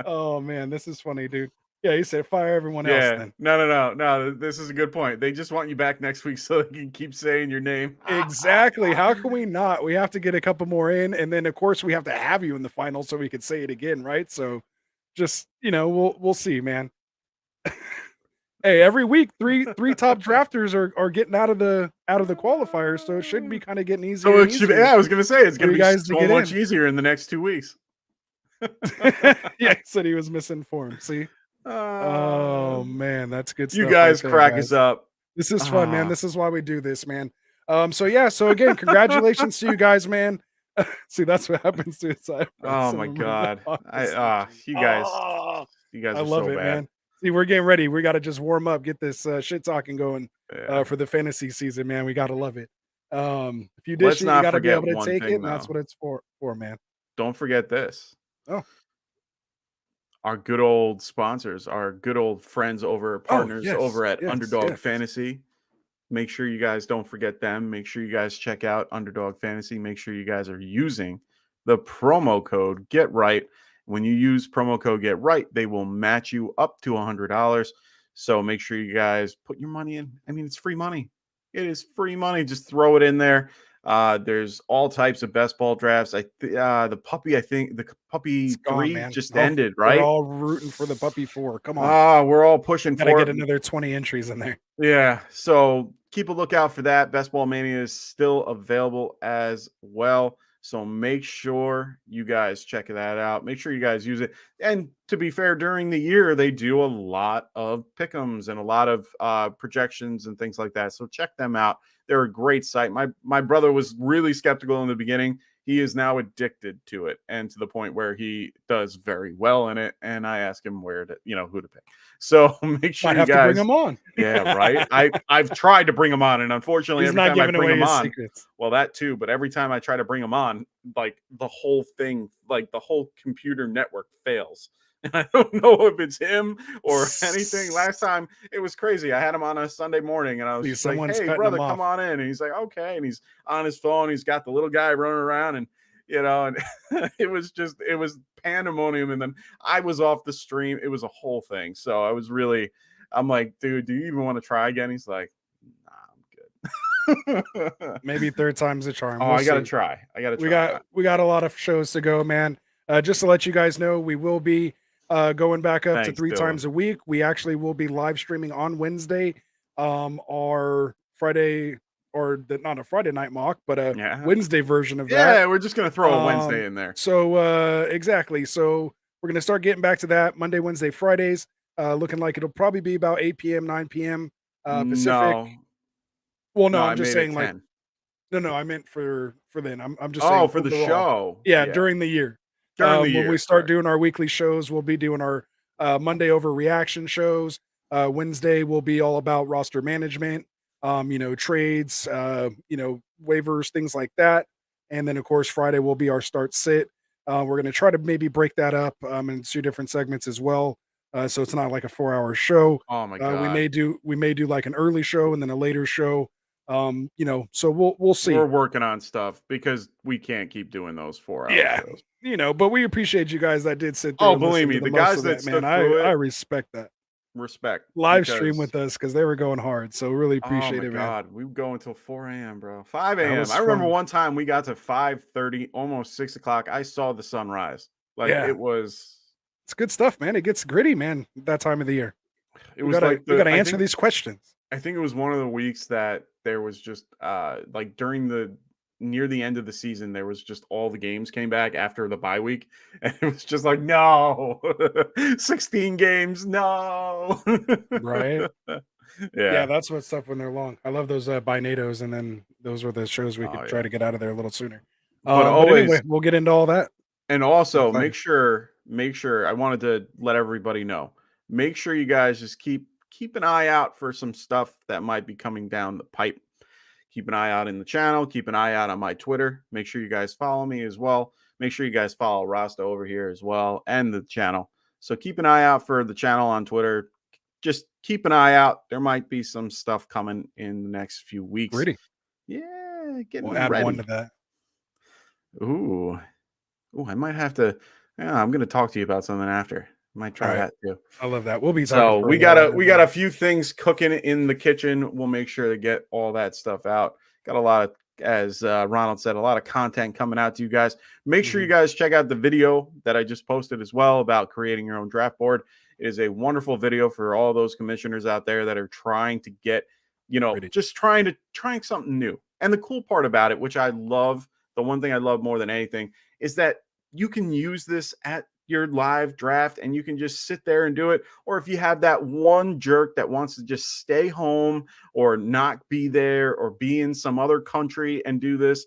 Oh man, this is funny, dude. Yeah, he said fire everyone else then. No. This is a good point. They just want you back next week so they can keep saying your name. Exactly. How can we not? We have to get a couple more in, and then of course we have to have you in the final so we could say it again, right? So just, we'll see, man. Hey, every week three top drafters are getting out of the qualifiers, so it should be kind of getting easier. So it should be, I was gonna say it's gonna be so much easier in the next 2 weeks. Yeah, he said he was misinformed. See? Oh man, that's good stuff. You guys crack us up. This is fun, man. This is why we do this, man. So again, congratulations to you guys, man. See, that's what happens to it. Oh my god. You guys I are love so it, bad. Man. See, we're getting ready. We got to just warm up, get this shit talking going for the fantasy season, man. We got to love it. If you dish it, you got to be able to take it, and that's what it's for, man. Don't forget this. Oh. Our good old sponsors, our good old friends partners over at Underdog Fantasy. Make sure you guys don't forget them. Make sure you guys check out Underdog Fantasy. Make sure you guys are using the promo code GETRIGHT. When you use promo code GETRIGHT, they will match you up to $100. So make sure you guys put your money in. I mean, it's free money. It is free money. Just throw it in there. There's all types of best ball drafts. The puppy 3 just ended, right? We're all rooting for the puppy 4. Come on. We're all pushing for it. Gotta get another 20 entries in there. Yeah. So keep a lookout for that. Best Ball Mania is still available as well. So make sure you guys check that out. Make sure you guys use it. And to be fair, during the year, they do a lot of pick'ems and a lot of projections and things like that. So check them out. They're a great site. My brother was really skeptical in the beginning. he is now addicted to it, and to the point where he does very well in it. And I ask him where to, who to pick. So make sure Might you have to bring guys. him on. Yeah, right. I've tried to bring him on, and unfortunately, He's every not time I giving bring away him his on, secrets. well, that too, but every time I try to bring him on, like the whole thing, like the whole computer network fails. And I don't know if it's him or anything. Last time it was crazy. I had him on a Sunday morning and I was See, just like, someone's "Hey, cutting brother, him come off. on in." And he's like, "Okay." And he's on his phone. He's got the little guy running around, and and it was pandemonium. And then I was off the stream. It was a whole thing. So I'm like, "Dude, do you even want to try again?" He's like, "Nah, I'm good." Maybe third time's the charm. Oh, We'll I gotta see. try. I gotta We try. got we got a lot of shows to go, man. Just to let you guys know, we will be going back up to Thanks, 3 Dylan. times a week. We actually will be live streaming on Wednesday, our Friday not a Friday night mock, but a Yeah. Wednesday version of that. Yeah, we're just gonna throw a Wednesday in there. So exactly. So we're gonna start getting back to that Monday, Wednesday, Fridays. Looking like it'll probably be about 8 p.m., 9 p.m. Pacific. No. Well, no, No, I I'm just made it saying like 10. no, I meant for then. I'm just Oh, saying for the overall. show. Yeah, Yeah. during the year. During the When we year, start correct. doing our weekly shows, we'll be doing our Monday overreaction shows. Wednesday will be all about roster management, trades, waivers, things like that. And then of course Friday will be our start sit. We're gonna try to maybe break that up in 2 different segments as well. So it's not like a 4 hour show. Oh my We god. may do like an early show and then a later show. So we'll We're see. working on stuff because we can't keep doing those 4-hour Yeah, shows. but we appreciate you guys that did sit through Oh, and believe listen me, to the the most guys of that that, man. stood I through I it, respect that. respect. Live stream Because with us because they were going hard, so really oh appreciate my it, man. god, we would go until 4 a.m., bro. 5 That a.m. was I remember fun. one time we got to 5:30, almost 6 o'clock. I saw the sunrise. Like Yeah, it's good stuff, man. It gets gritty, man, that time of the year. it We was gotta like we gotta answer these questions. I think it was one of the weeks that there was just like during the near the end of the season, there was just all the games came back after the bye week. And it was just like, no, 16 games, no. Right? Yeah, Yeah. that's what's up when they're long. I love those Binados, and then those were the shows we Oh could try yeah. to get out of there a little sooner. But But anyway, always, we'll get into all that. and I'm also excited. make sure I wanted to let everybody know. Make sure you guys just keep an eye out for some stuff that might be coming down the pipe. Keep an eye out in the channel. Keep an eye out on my Twitter. Make sure you guys follow me as well. Make sure you guys follow Rasta over here as well and the channel. So keep an eye out for the channel on Twitter. Just keep an eye out. There might be some stuff coming in the next few weeks. Gritty. Yeah, We'll getting add one to ready. that. Ooh. Ooh, I might have to. Yeah, I'm gonna talk to you about something after. Might All try right. that too. I love that. We'll be talking So for a while here, we got man. a few things cooking in the kitchen. We'll make sure to get all that stuff out. Got a lot of, as Ronald said, a lot of content coming out to you guys. Make sure you Mhm. guys check out the video that I just posted as well about creating your own draft board. It is a wonderful video for all those commissioners out there that are trying to get, Gritty. just trying something new. And the cool part about it, which I love, the one thing I love more than anything, is that you can use this at your live draft and you can just sit there and do it. Or if you have that one jerk that wants to just stay home or not be there or be in some other country and do this,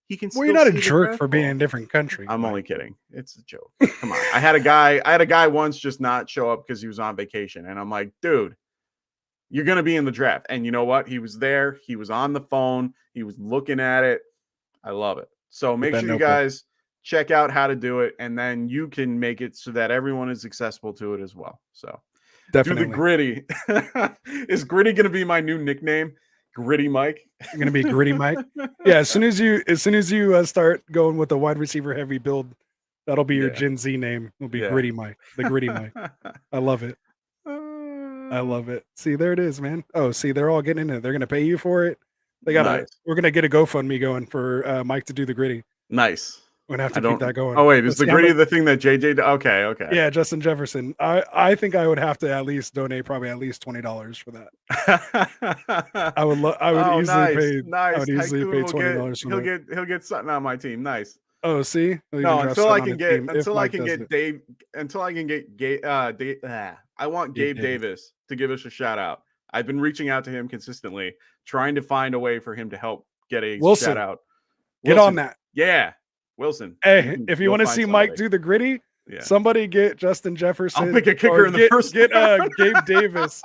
he can Well, you're still not a see the jerk draft for being in ball. a different country, I'm only Mike. kidding. It's a joke. Come on. I had a guy once just not show up because he was on vacation. And I'm like, dude, you're going to be in the draft. And you know what? He was there. He was on the phone. He was looking at it. I love it. So Get make that sure you notebook. guys check out how to do it, and then you can make it so that everyone is accessible to it as well. So do the Definitely. gritty. Is gritty going to be my new nickname? Gritty Mike. You're gonna be gritty, Mike. Yeah, as soon as you start going with the wide receiver heavy build, that'll be your Yeah. Gen Z name. It'll be Yeah. Gritty Mike, the Gritty Mike. I love it. I love it. See, there it is, man. Oh, see, they're all getting in it. They're gonna pay you for it. Nice. We're gonna get a GoFundMe going for Mike to do the gritty. Nice. We're gonna have I to keep don't. that going. Oh wait, is Let's the see how gritty much. the thing that JJ? Okay, okay. Yeah, Justin Jefferson. I think I would have to at least donate probably at least $20 for that. I would Oh, easily nice, pay I nice. would easily Tycoon pay will get $20 for he'll that. get he'll get something on my team. Nice. Oh, see? He'll even No, draft Sutton on his team if until I Mike can does get it. Dave, until I can get I want Gabe Gabe Davis. Davis to give us a shout out. I've been reaching out to him consistently, trying to find a way for him to help get a shout Wilson, out. get on Wilson, that. yeah, Wilson. Hey, if you You'll want to find see Mike somebody. do the gritty, Yeah. somebody get Justin I'll Jefferson pick a or kicker in the first. get Gabe Davis.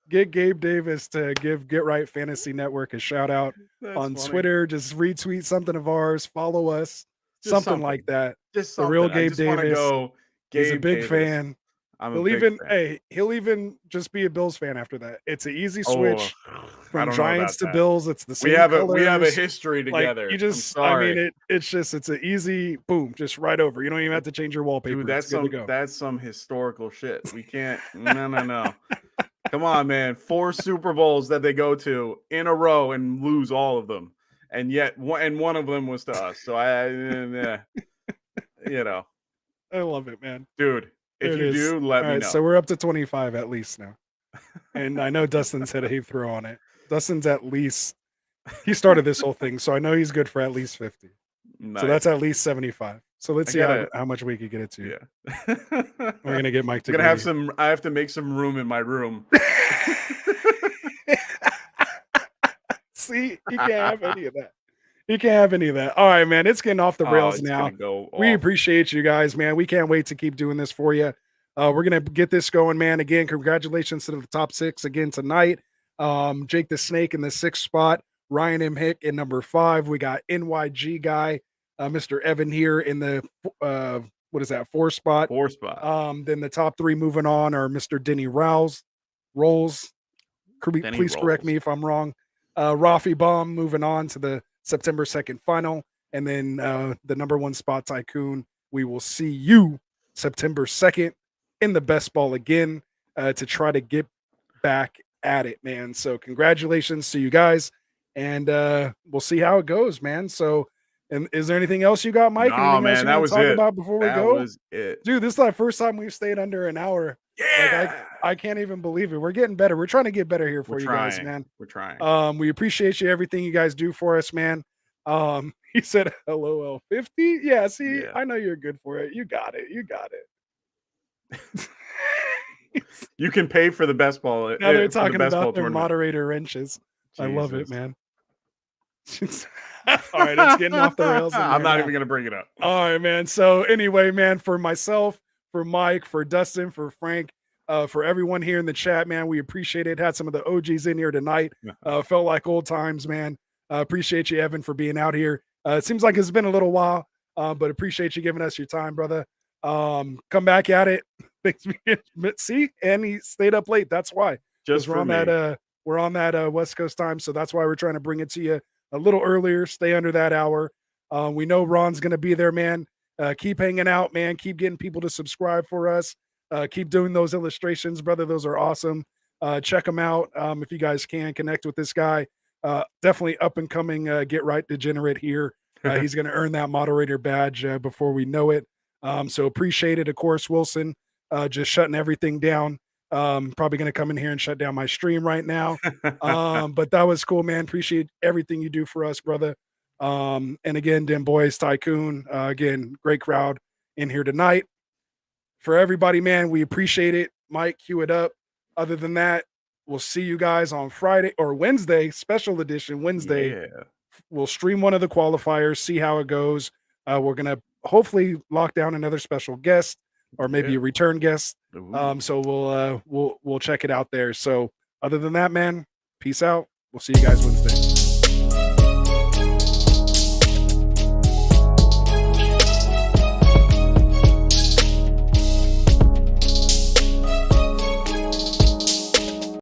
Get Gabe Davis to give Get Right Fantasy Network a shout out That's on funny. Twitter. Just retweet something of ours, follow us, Just something like that. Just The something. real I Gabe just want to Davis. go. He's a Gabe big Davis. fan. I'm a big fan. He'll even just be a Bills fan after that. It's an easy Oh, switch I from don't know Giants about to that. Bills. It's the We same have colors. a history Like together. you I'm just, I mean, sorry. it's an easy boom, just right over. You don't even have to change your wallpaper. Dude, It's good to go. that's some historical shit. We can't. No. Come on, man. 4 Super Bowls that they go to in a row and lose all of them, and yet one of them was to us. So you know, I love it, man. dude. There If it you is. do, let All me right, know. so we're up to 25 at least now. And I know Dustin's had a heap throw on it. Dustin's at least he started this whole thing, so I know he's good for at least 50. Nice. So that's at least 75. So let's see how much we could get it to. Yeah. We're gonna get Mike to I'm gonna have some. I have to make some room in my room. See, you can't have any of that. You can't have any of that. All right, man. It's getting off the rails now. We appreciate you guys, man. We can't wait to keep doing this for you. We're gonna get this going, man. Again, congratulations to the top 6 again tonight. Jake the Snake in the 6th spot, Ryan M. Hick in number 5. We got NYG guy, Mr. Evan here in the what is that, 4th spot? 4th spot. Then the top 3 moving on are Mr. Denny Rolls. Please correct me if I'm wrong. Rafi Baum moving on to the September 2nd final. And then the number 1 spot, Tycoon. We will see you September 2nd in the best ball again to try to get back at it, man. So congratulations to you guys. And we'll see how it goes, man. So, and is there anything else you got, Mike? No, anything man, else you that want was to talk it. about before we That go? was it. Dude, this is the first time we've stayed under an hour. Yeah. Like, I can't even believe it. We're getting better. We're trying to get better here for you guys, man. We're trying. We appreciate you, everything you guys do for us, man. He said LOL 50. Yeah, see, I know you're good for it. You got it. You got it. You can pay for the best ball. Now they're talking about their moderator wrenches. Jesus. I love it, man. All right, it's getting off the rails. I'm not even going to bring it up. All right, man. So anyway, man, for myself, for Mike, for Dustin, for Frank, for everyone here in the chat, man, we appreciate it. Had some of the OGs in here tonight. Felt like old times, man. Appreciate you, Evan, for being out here. It seems like it's been a little while, but appreciate you giving us your time, brother. Come back at it. See, and he stayed up late. That's why. Just we're on that. We're on that West Coast time, so that's why we're trying to bring it to you a little earlier. Stay under that hour. We know Ron's going to be there, man. Keep hanging out, man. Keep getting people to subscribe for us. Keep doing those illustrations, brother. Those are awesome. Check them out if you guys can. Connect with this guy. Definitely up and coming. Get Right Degenerate here. He's going to earn that moderator badge before we know it. So appreciate it. Of course, Wilson, just shutting everything down. Probably going to come in here and shut down my stream right now. But that was cool, man. Appreciate everything you do for us, brother. And again, Dim Boys, Tycoon, again, great crowd in here tonight. For everybody, man, we appreciate it. Mike, cue it up. Other than that, we'll see you guys on Friday or Wednesday, special edition Wednesday. Yeah. We'll stream one of the qualifiers, see how it goes. We're going to hopefully lock down another special guest or maybe a return guest. So we'll check it out there. So other than that, man, peace out. We'll see you guys Wednesday.